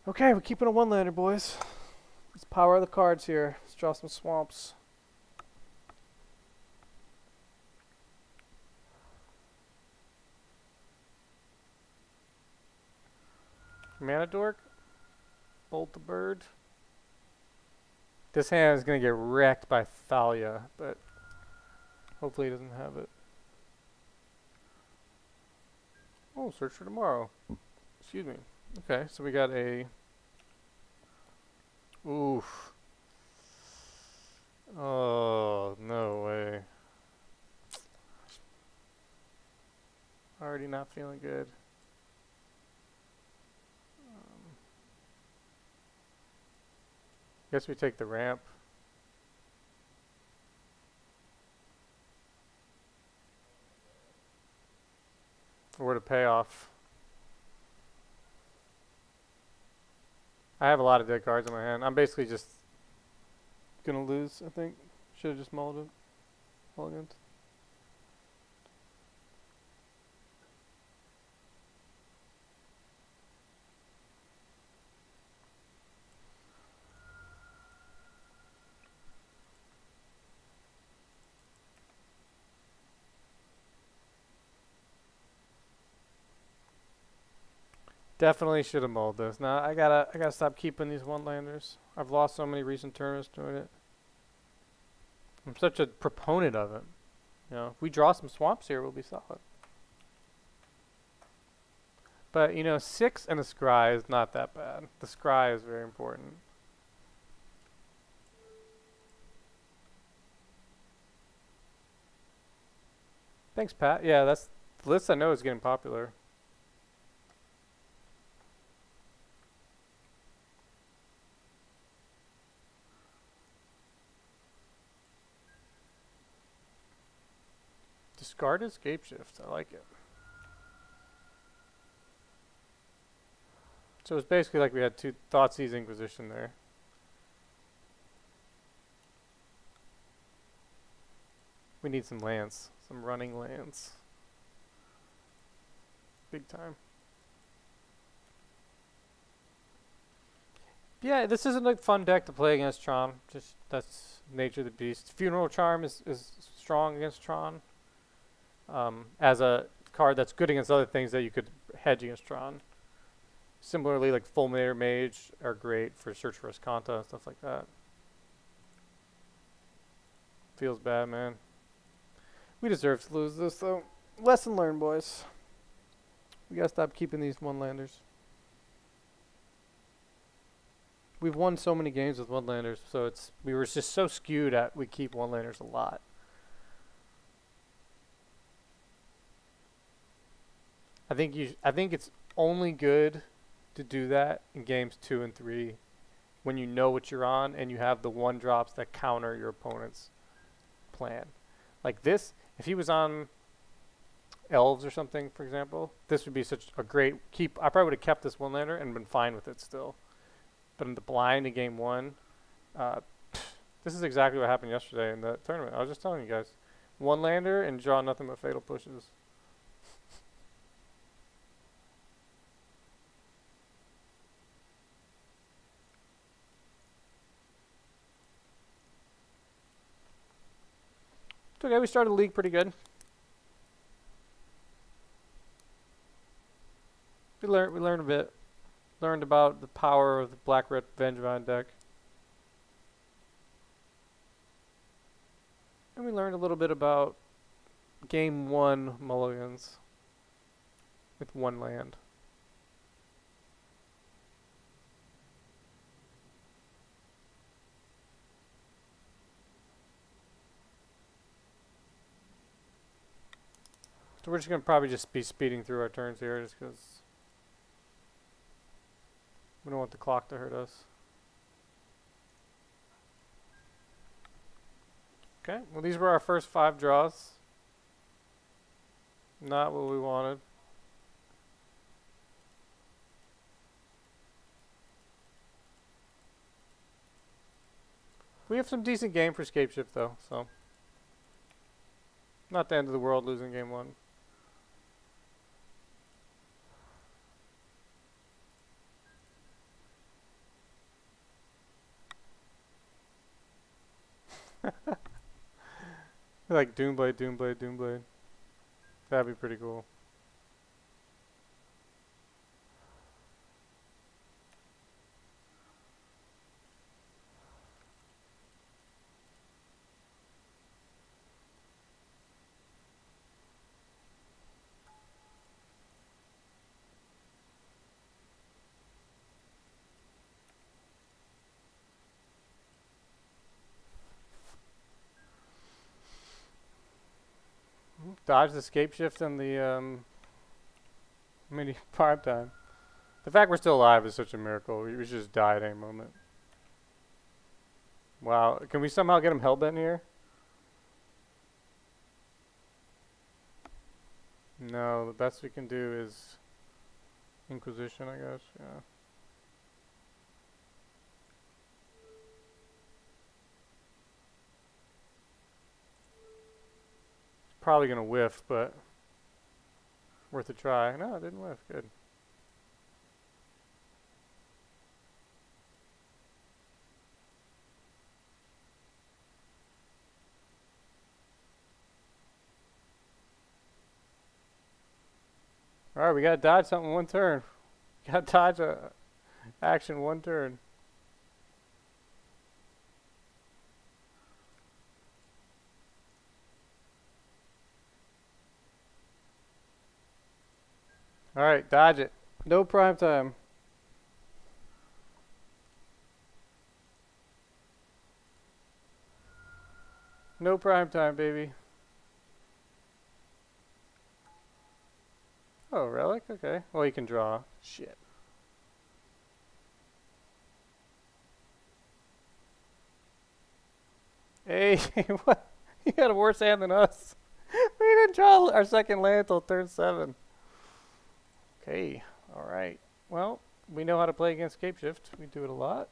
Okay, we're keeping a one-lander, boys. Let's power the cards here. Let's draw some swamps. Mana Dork, Bolt the Bird. This hand is going to get wrecked by Thalia, but hopefully he doesn't have it. Oh, Search for Tomorrow. Excuse me. Okay, so we got a... Oof. Oh, no way. Already not feeling good. Guess we take the ramp. Or to pay off. I have a lot of dead cards in my hand. I'm basically just gonna lose, I think. Should have just mulled it. Mulligans. Definitely should have mulled this. Now I gotta stop keeping these one-landers. I've lost so many recent tournaments doing it. I'm such a proponent of it. You know, if we draw some swamps here, we'll be solid. But you know, 6 and a scry is not that bad. The scry is very important. Thanks, Pat. Yeah, that's the list I know is getting popular. Discarded Scapeshift. I like it. So it's basically like we had two Thoughtseize Inquisition there. We need some lands, some running lands. Big time. Yeah, this isn't a fun deck to play against Tron. Just that's nature of the beast. Funeral Charm is strong against Tron. As a card that's good against other things that you could hedge against Tron. Similarly, like Fulminator Mage are great for Search for Escanta and stuff like that. Feels bad, man. We deserve to lose this, though. Lesson learned, boys. We gotta stop keeping these one-landers. We've won so many games with one-landers, so we were just so skewed at we keep one-landers a lot. I think it's only good to do that in games 2 and 3 when you know what you're on and you have the one drops that counter your opponent's plan. Like this, if he was on Elves or something, for example, this would be such a great keep. I probably would have kept this one-lander and been fine with it still. But in the blind in game 1, this is exactly what happened yesterday in the tournament. I was just telling you guys. One-lander and draw nothing but fatal pushes. It's okay, we started the league pretty good. We learned a bit. Learned about the power of the black-red Vengevine deck. And we learned a little bit about game 1 mulligans with one land. So we're just going to probably just be speeding through our turns here just because we don't want the clock to hurt us. Okay, well these were our first 5 draws. Not what we wanted. We have some decent game for Scapeshift though, so not the end of the world losing game 1. Like Doomblade, Doomblade, Doomblade. That'd be pretty cool. Dodge the Scapeshift and the mini prime time. The fact we're still alive is such a miracle. We just die at any moment. Wow. Can we somehow get him hellbent here? No, the best we can do is Inquisition, I guess. Yeah. Probably gonna whiff, but worth a try. No, it didn't whiff. Good. All right, we gotta dodge something 1 turn. Gotta dodge a action 1 turn. Alright, dodge it. No prime time. No prime time, baby. Oh, relic? Okay. Well, you can draw. Shit. Hey, what? You got a worse hand than us. We didn't draw our second land until turn 7. Okay, alright. Well, we know how to play against Scapeshift. We do it a lot.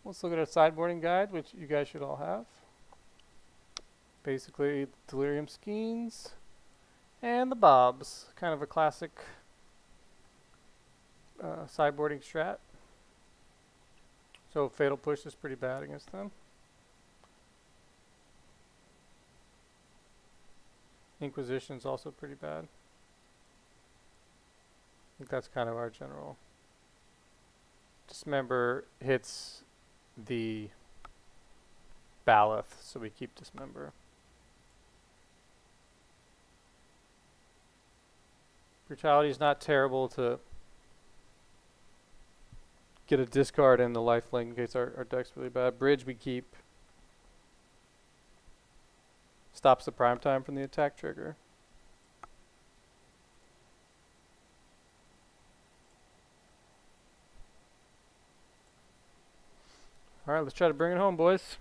Let's look at our sideboarding guide, which you guys should all have. Basically, Delirium Skeins and the Bobs. Kind of a classic sideboarding strat. So Fatal Push is pretty bad against them. Inquisition's also pretty bad. I think that's kind of our general. Dismember hits the Baloth, so we keep Dismember. Brutality is not terrible to get a discard and the lifelink in case our deck's really bad. Bridge we keep. Stops the prime time from the attack trigger. Alright, let's try to bring it home, boys.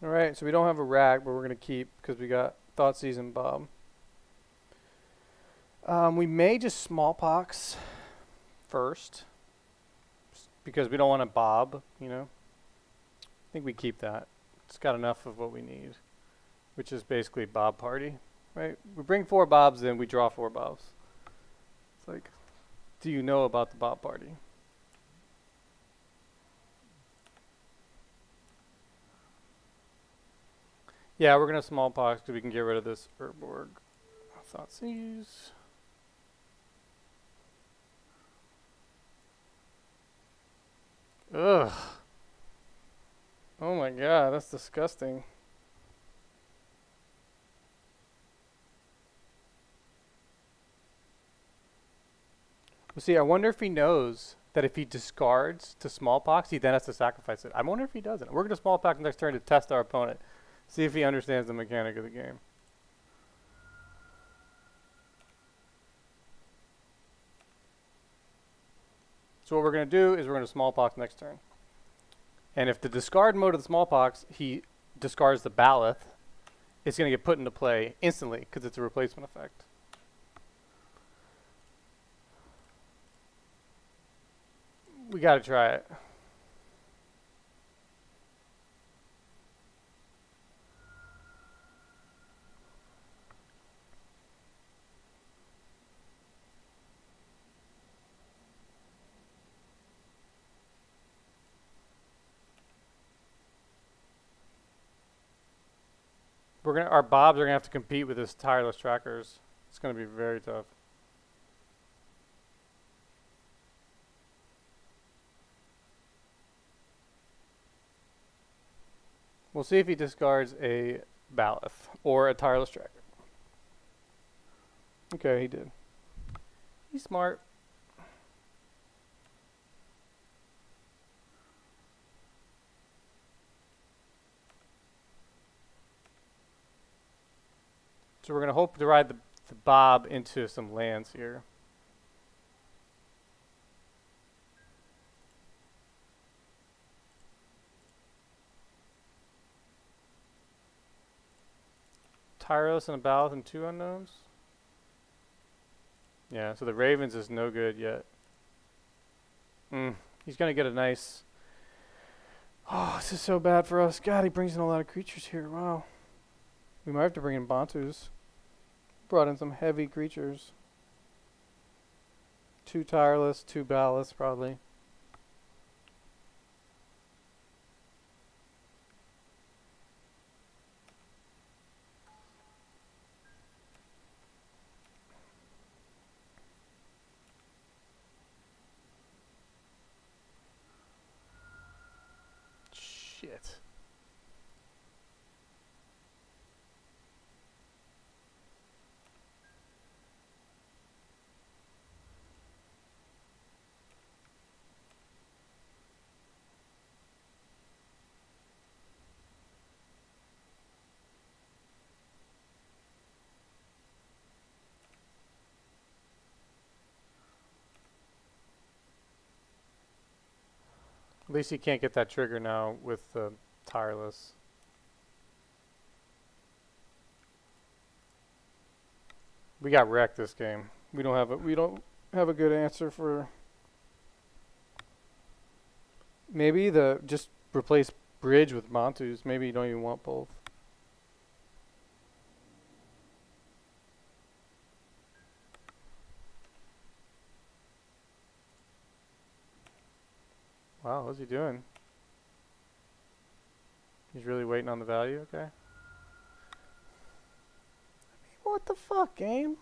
Alright, so we don't have a rag, but we're going to keep because we got Thoughtseize and Bob. We may just Smallpox first because we don't want to Bob, you know. I think we keep that. It's got enough of what we need, which is basically Bob Party, right? We bring 4 Bobs in, we draw 4 Bobs. It's like, do you know about the Bob Party? Yeah, we're going to Smallpox because we can get rid of this Urborg. Thoughtseize. Ugh. Oh my god, that's disgusting. Well, see, I wonder if he knows that if he discards to Smallpox, he then has to sacrifice it. I wonder if he doesn't. We're going to Smallpox next turn to test our opponent. See if he understands the mechanic of the game. So what we're going to do is we're going to Smallpox next turn. And if the discard mode of the Smallpox, he discards the Baloth, it's going to get put into play instantly because it's a replacement effect. We got to try it. Our Bobs are gonna have to compete with his tireless trackers. It's gonna be very tough. We'll see if he discards a Baloth or a tireless tracker. Okay, he did. He's smart. So we're going to hope to ride the Bob into some lands here. Tireless and a Baloth and 2 unknowns. Yeah, so the Ravens is no good yet. He's going to get a nice... Oh, this is so bad for us. God, he brings in a lot of creatures here. Wow. We might have to bring in Bantus. Brought in some heavy creatures. 2 Tireless, 2 Ballast probably. Shit. At least he can't get that trigger now with the tireless. We got wrecked this game. We don't have a good answer for. Maybe just replace bridge with Montus. Maybe you don't even want both. Wow, what's he doing? He's really waiting on the value, okay. What the fuck, game?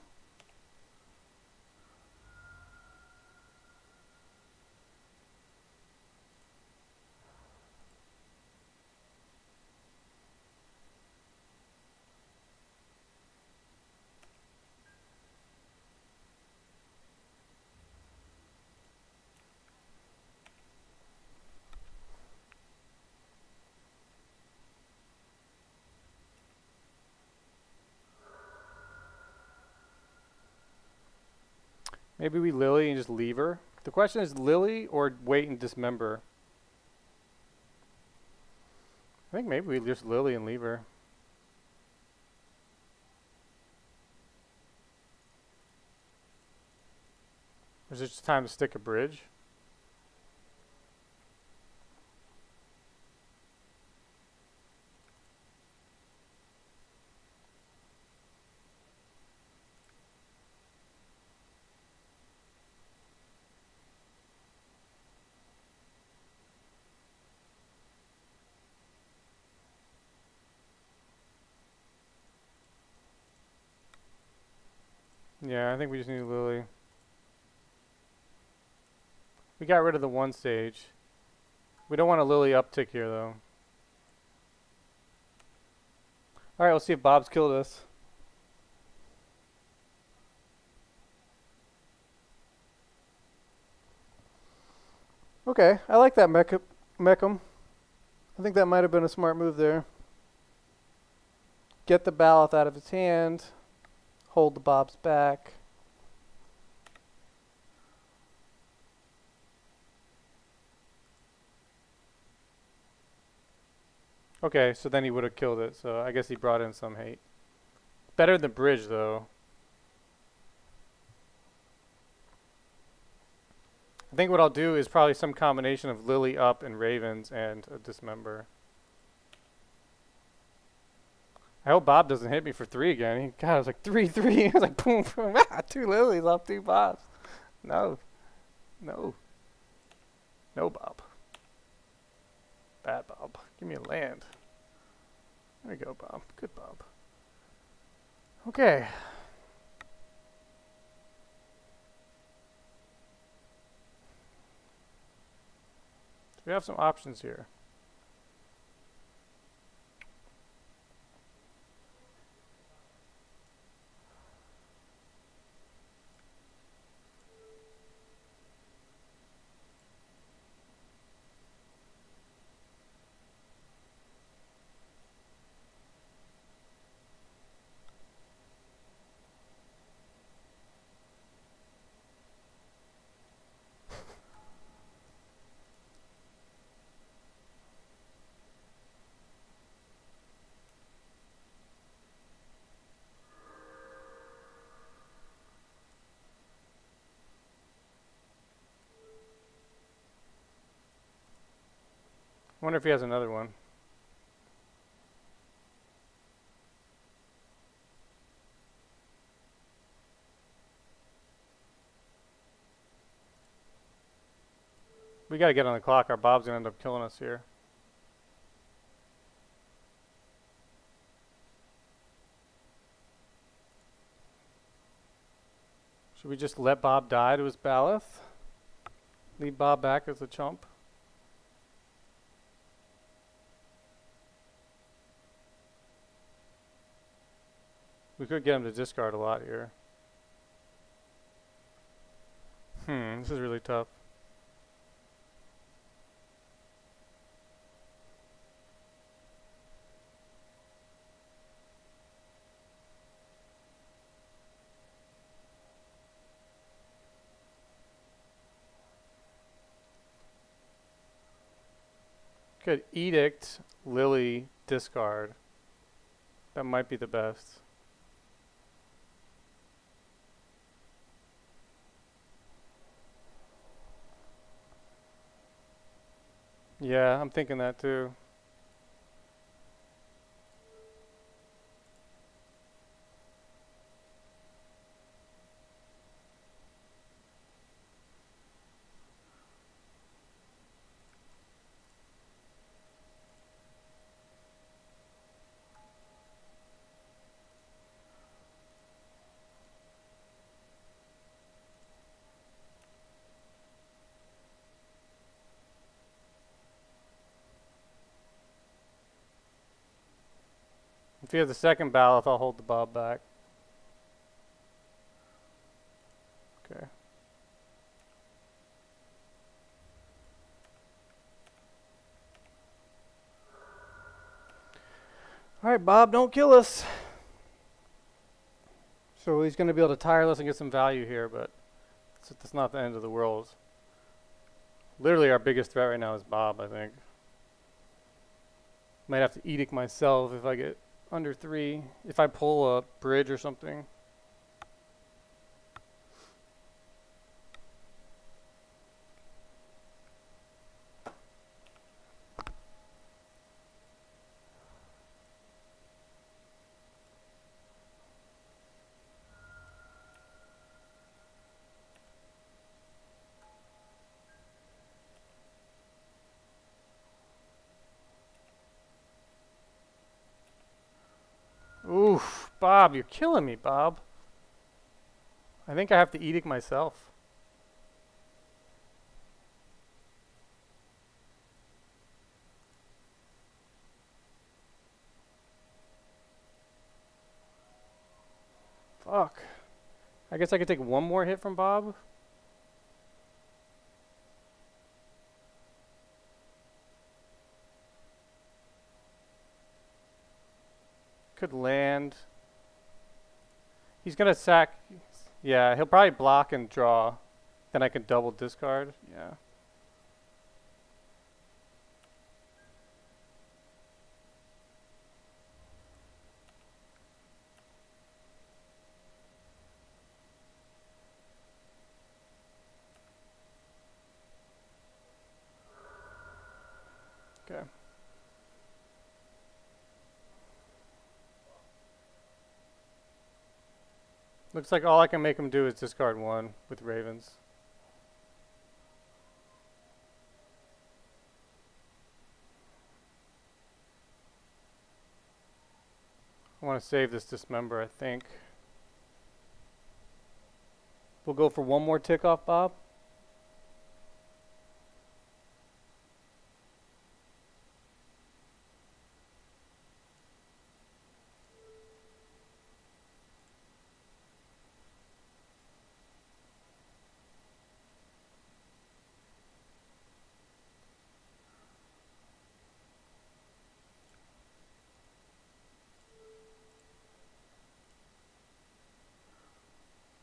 Maybe we Lily and just leave her. The question is Lily or wait and dismember. I think maybe we just Lily and leave her. Or is it just time to stick a bridge? Yeah, I think we just need Lily. We got rid of the one stage. We don't want a Lily uptick here, though. Alright, let's see if Bob's killed us. Okay, I like that Mecham. I think that might have been a smart move there. Get the Baloth out of his hand. Hold the Bobs back. Okay, so then he would have killed it, so I guess he brought in some hate. Better than bridge, though. I think what I'll do is probably some combination of Lily up and Ravens and a dismember. I hope Bob doesn't hit me for 3 again. God, I was like 3-3. I was like boom, boom, 2 Lilies off 2 Bobs. No. No. No, Bob. Bad Bob. Give me a land. There we go, Bob. Good Bob. Okay. So we have some options here. I wonder if he has another one. We gotta get on the clock. Our Bob's gonna end up killing us here. Should we just let Bob die to his Baloth? Leave Bob back as a chump? We could get him to discard a lot here. This is really tough. Could Edict, Lily, discard. That might be the best. Yeah, I'm thinking that too. If you have the second ballot, I'll hold the Bob back. Okay. Alright, Bob, don't kill us. So he's going to be able to tireless and get some value here, but that's not the end of the world. Literally our biggest threat right now is Bob, I think. Might have to edict myself if I get under 3. If I pull a bridge or something. Oof, Bob, you're killing me, Bob. I think I have to edict myself. Fuck. I guess I could take one more hit from Bob. Could land. He's gonna sack. Yeah, he'll probably block and draw. Then I can double discard. Yeah. Okay. Looks like all I can make him do is discard 1 with Ravens. I want to save this Dismember, I think. We'll go for one more tick off Bob.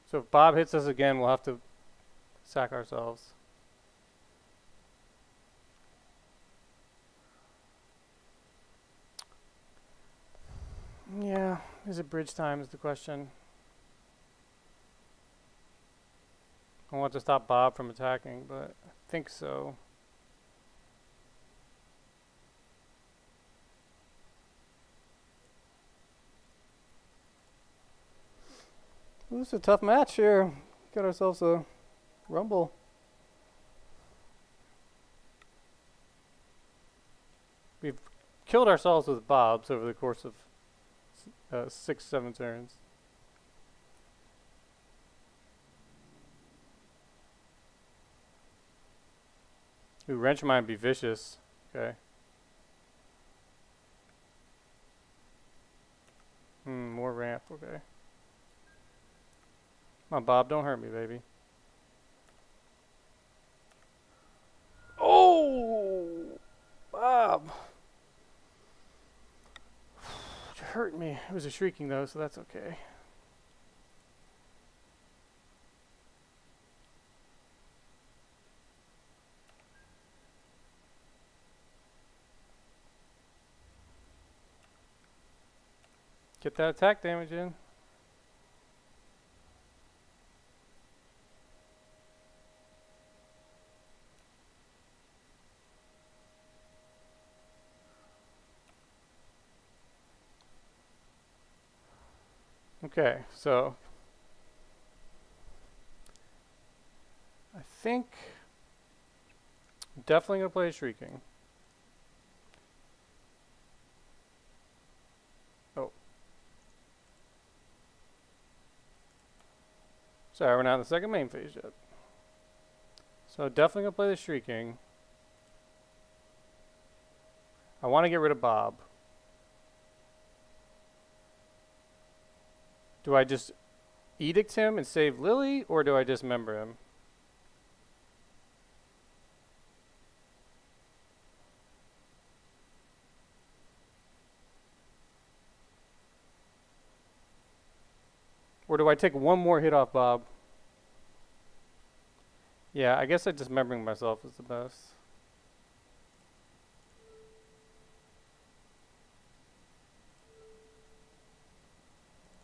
So if Bob hits us again, we'll have to sack ourselves. Yeah, is it bridge time is the question. I want to stop Bob from attacking, but I think so. This is a tough match here. Got ourselves a rumble. We've killed ourselves with Bobs over the course of 6-7 turns. Ooh, Wrench might be vicious. Okay. More ramp. Okay. Come on, Bob, don't hurt me, baby. Oh, Bob. It hurt me. It was a shrieking, though, so that's okay. Get that attack damage in. Okay, so I think I'm definitely gonna play Shrieking. Oh. Sorry, we're not in the second main phase yet. So definitely gonna play the Shrieking. I want to get rid of Bob. Do I just edict him and save Lily, or do I dismember him? Or do I take one more hit off Bob? Yeah, I guess dismembering myself is the best.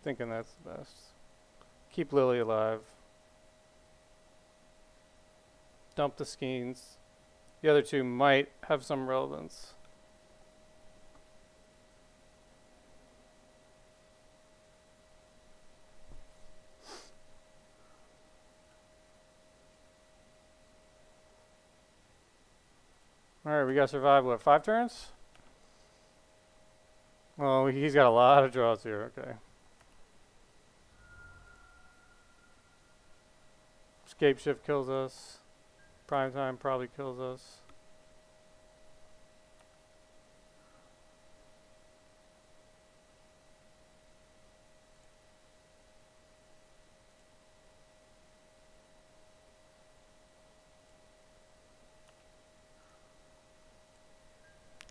Thinking that's the best. Keep Lily alive. Dump the Skeens. The other two might have some relevance. Alright, we gotta survive, what, 5 turns? Oh, he's got a lot of draws here, okay. Scapeshift kills us. Primetime probably kills us.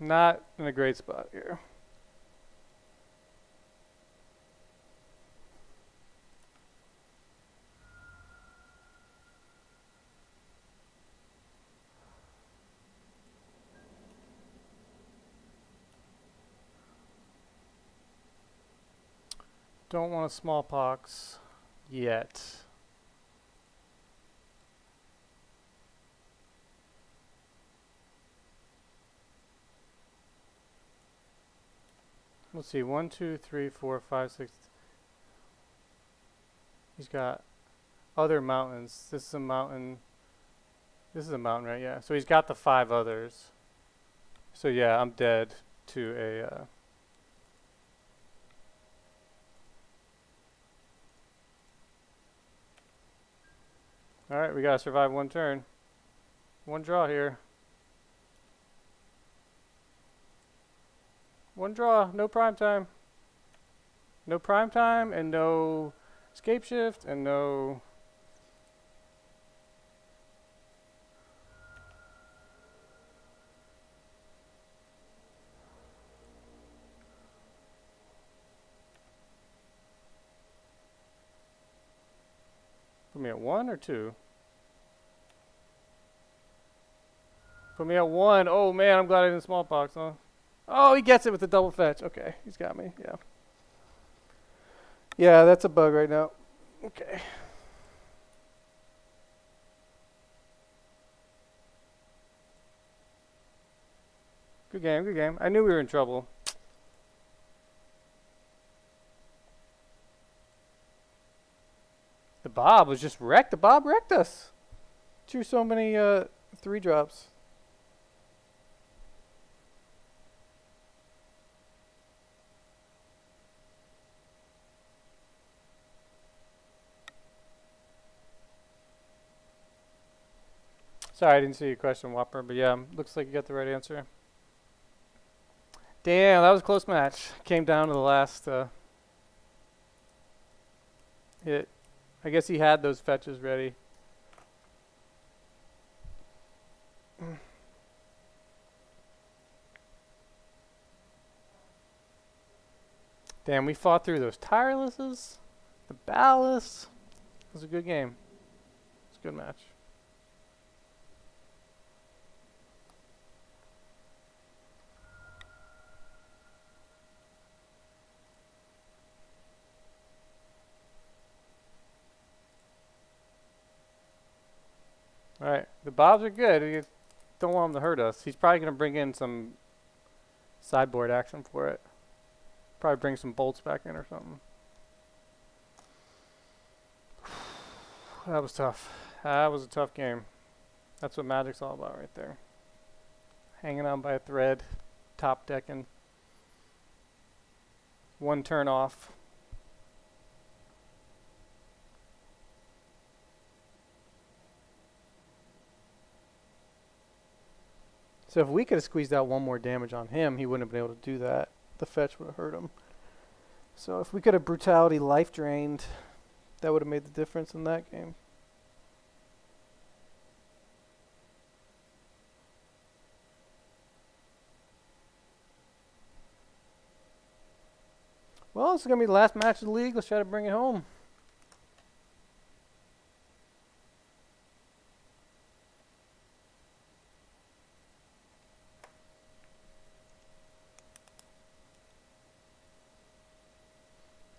Not in a great spot here. Don't want a smallpox yet. Let's see, 1, 2, 3, 4, 5, 6. He's got other mountains. This is a mountain. This is a mountain, right? Yeah. So he's got the 5 others. So yeah, I'm dead to a... Alright, we gotta survive 1 turn. 1 draw here. 1 draw, no prime time. No prime time and no Scapeshift and no... Put me at 1 or 2? Put me at 1. Oh man, I'm glad I didn't smallpox, huh? Oh, he gets it with the double fetch. Okay, he's got me. Yeah. Yeah, that's a bug right now. Okay. Good game, good game. I knew we were in trouble. The Bob was just wrecked. The Bob wrecked us. Drew so many 3 drops. Sorry, I didn't see your question, Whopper, but yeah, looks like you got the right answer. Damn, that was a close match. Came down to the last hit. I guess he had those fetches ready. Damn, we fought through those tirelesses, the ballast. It was a good game. It was a good match. The bobs are good. We don't want him to hurt us. He's probably going to bring in some sideboard action for it. Probably bring some bolts back in or something. That was tough. That was a tough game. That's what Magic's all about right there. Hanging on by a thread, top decking. One turn off. So if we could have squeezed out one more damage on him, he wouldn't have been able to do that. The fetch would have hurt him. So if we could have Brutality life drained, that would have made the difference in that game. Well, this is going to be the last match of the league. Let's try to bring it home.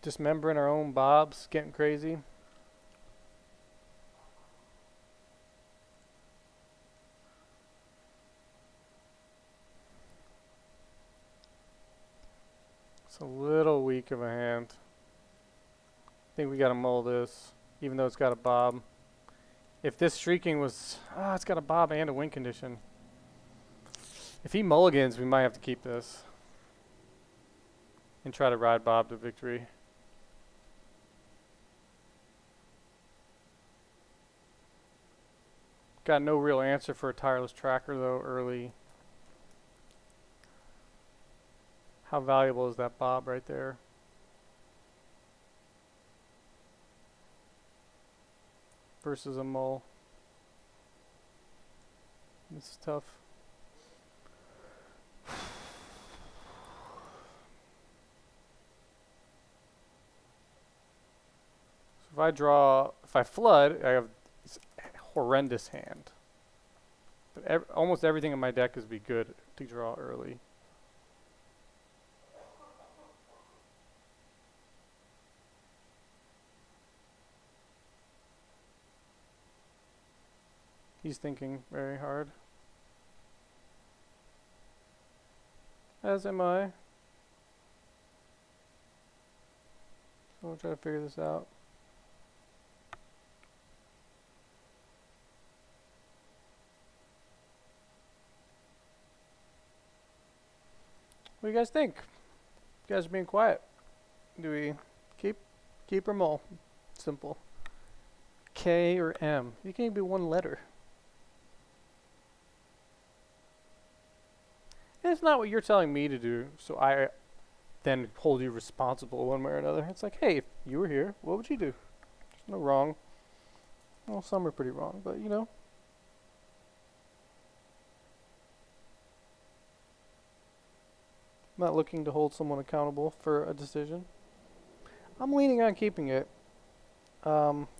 Dismembering our own bobs, getting crazy. It's a little weak of a hand. I think we gotta mull this, even though it's got a bob. If this streaking was, it's got a bob and a win condition. If he mulligans, we might have to keep this and try to ride bob to victory. Got no real answer for a tireless tracker though early. How valuable is that bob right there? Versus a mull. This is tough. So if I flood, I have horrendous hand. But almost everything in my deck is be good to draw early. He's thinking very hard. As am I. So we'll try to figure this out. What do you guys think? You guys are being quiet. Do we keep or mull? Simple. K or M? You can't be one letter. And it's not what you're telling me to do, so I then hold you responsible one way or another. It's like, hey, if you were here, what would you do? There's no wrong. Well, some are pretty wrong, but you know. I'm not looking to hold someone accountable for a decision. I'm leaning on keeping it.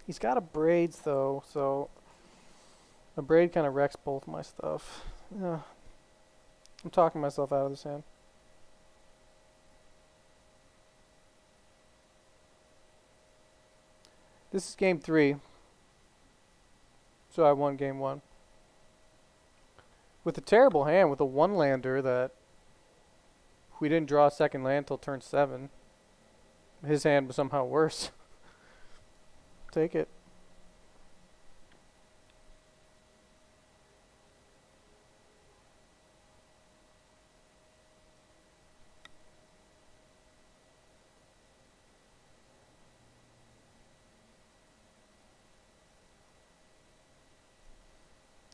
He's got a braids though, so a braid kind of wrecks both my stuff. Yeah. I'm talking myself out of this hand. This is game 3. So I won game 1. With a terrible hand, with a 1-lander that we didn't draw a second land till turn 7. His hand was somehow worse. Take it.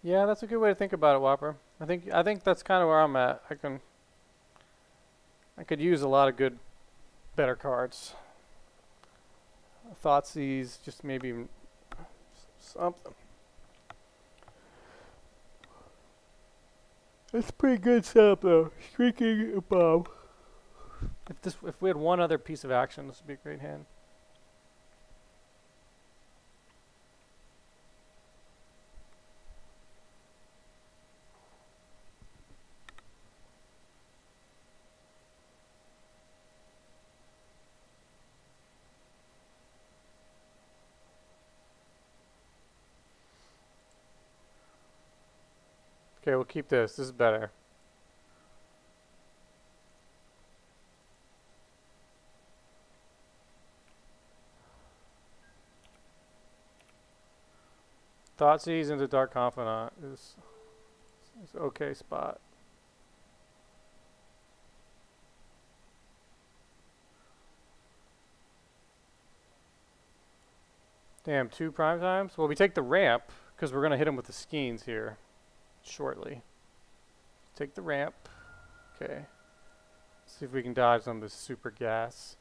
Yeah, that's a good way to think about it, Whopper. I think that's kind of where I'm at. I could use a lot of better cards. Thoughtseize, just maybe something. That's a pretty good setup though. Streaking a bomb. If we had one other piece of action, this would be a great hand. Okay, we'll keep this. This is better. Thoughtseize into Dark Confidant is okay spot. Damn, 2 prime times? Well, we take the ramp, because we're going to hit him with the skeins here shortly. Take the ramp. Okay. See if we can dodge some of this super gas.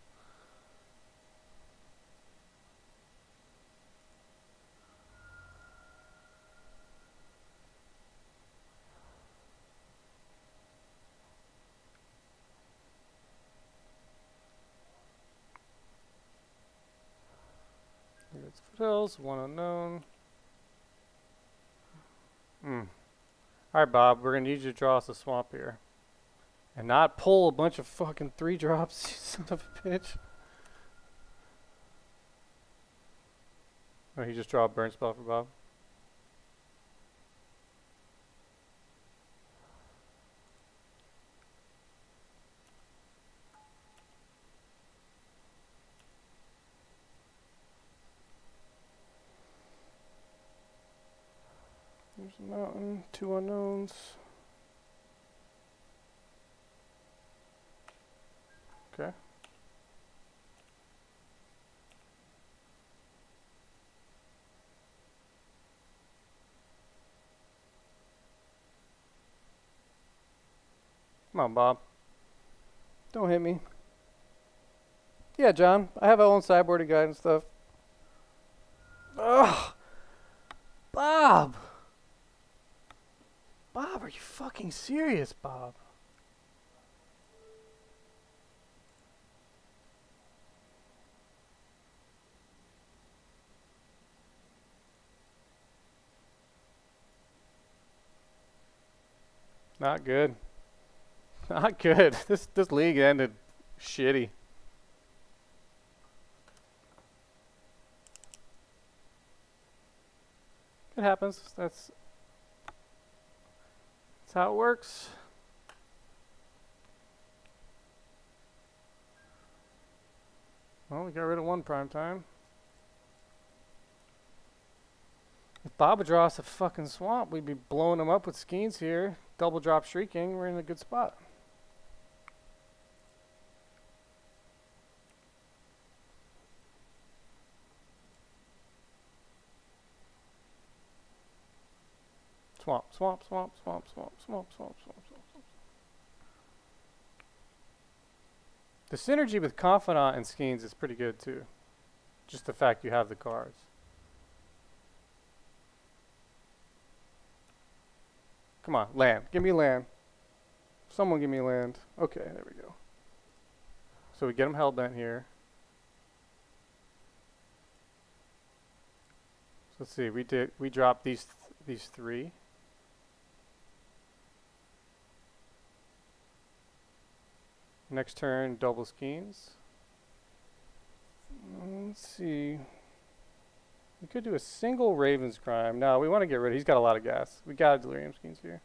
It's foothills, 1 unknown. Alright, Bob, we're going to need you to draw us a swamp here. And not pull a bunch of fucking 3 drops, you son of a bitch. Oh, he just draw a burn spell for Bob. There's a mountain, 2 unknowns. Okay. Come on, Bob. Don't hit me. Yeah, John. I have our own sideboarding guide and stuff. Ugh! Bob! Bob, are you fucking serious, Bob? Not good. Not good. This league ended shitty. It happens. That's how it works. Well, we got rid of 1 prime time. If Bob would draw us a fucking swamp, we'd be blowing him up with skeins here. Double drop shrieking. We're in a good spot. Swamp, swamp, swamp, swamp, swamp, swamp, swamp, swamp, swamp, swamp. The synergy with Confidant and Skeins is pretty good too. Just the fact you have the cards. Come on, land. Give me land. Someone give me land. Okay, there we go. So we get him hellbent here. So let's see. We dropped these 3. Next turn, double Skeins. Let's see. We could do a single Raven's Crime. No, we want to get rid of. He's got a lot of gas. We got a Delirium Skeins here.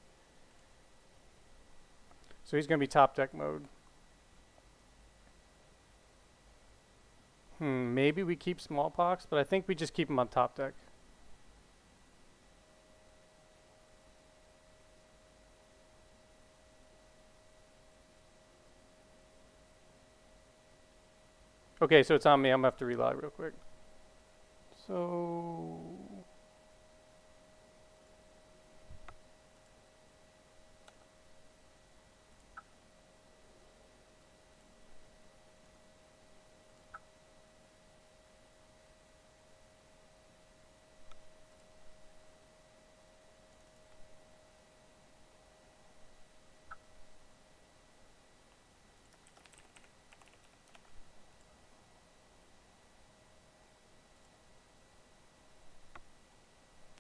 So he's going to be top deck mode. Maybe we keep Smallpox, but I think we just keep him on top deck. Okay, so it's on me. I'm going to have to relog real quick. So...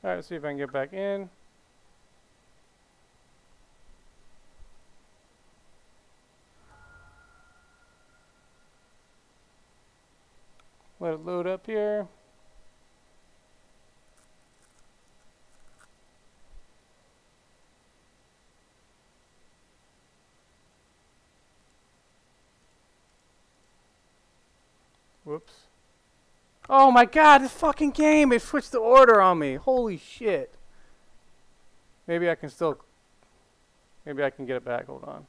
Alright, let's see if I can get back in. Let it load up here. Whoops. Oh my god, this fucking game! It switched the order on me. Holy shit. Maybe I can still... Maybe I can get it back. Hold on.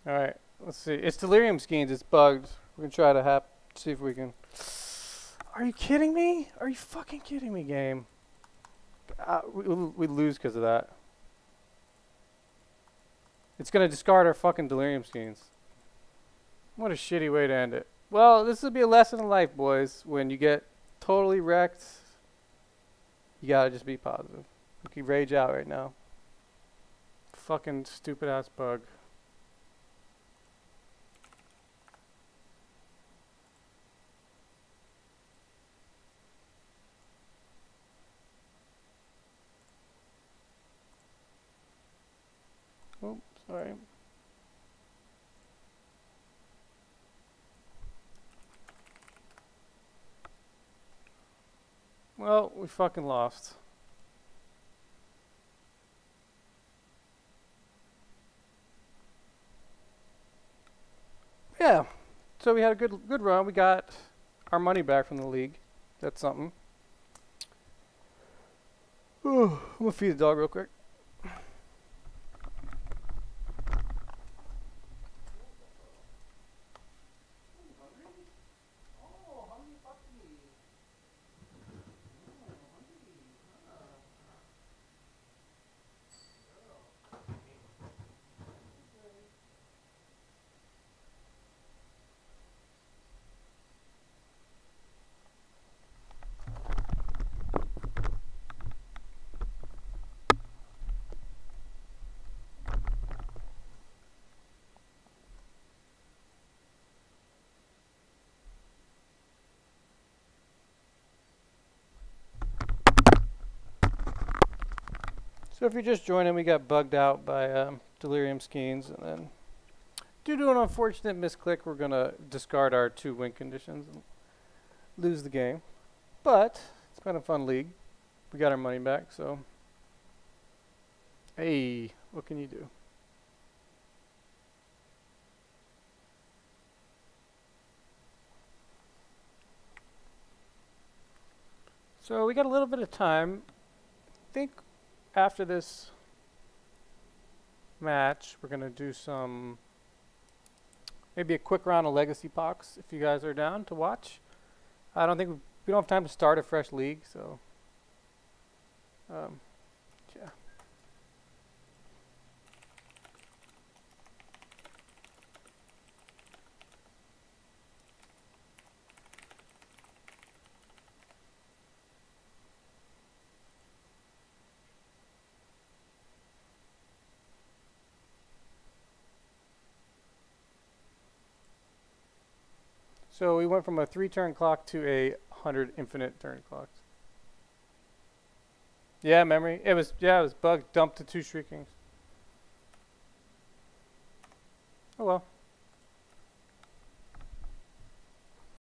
Alright, let's see. It's Delirium Schemes. It's bugged. We're going to try to see if we can... Are you kidding me? Are you fucking kidding me, game? We lose because of that. It's going to discard our fucking Delirium Schemes. What a shitty way to end it. Well, this will be a lesson in life, boys. When you get totally wrecked, you got to just be positive. You can rage out right now. Fucking stupid ass bug. Oh, sorry. Well, we fucking lost. Yeah. So we had a good run. We got our money back from the league. That's something. Ooh, I'm gonna feed the dog real quick. So if you're just joining, we got bugged out by Delirium Schemes, and then due to an unfortunate misclick, we're gonna discard our 2 win conditions and lose the game. But it's been a fun league. We got our money back, so hey, what can you do? So we got a little bit of time. I think after this match, we're going to do maybe a quick round of Legacy Pox, if you guys are down to watch. I don't think we don't have time to start a fresh league, so yeah. So we went from a 3-turn clock to a 100 infinite turn clocks. Yeah, memory. It was bugged, dumped to 2 Shriekings. Oh well.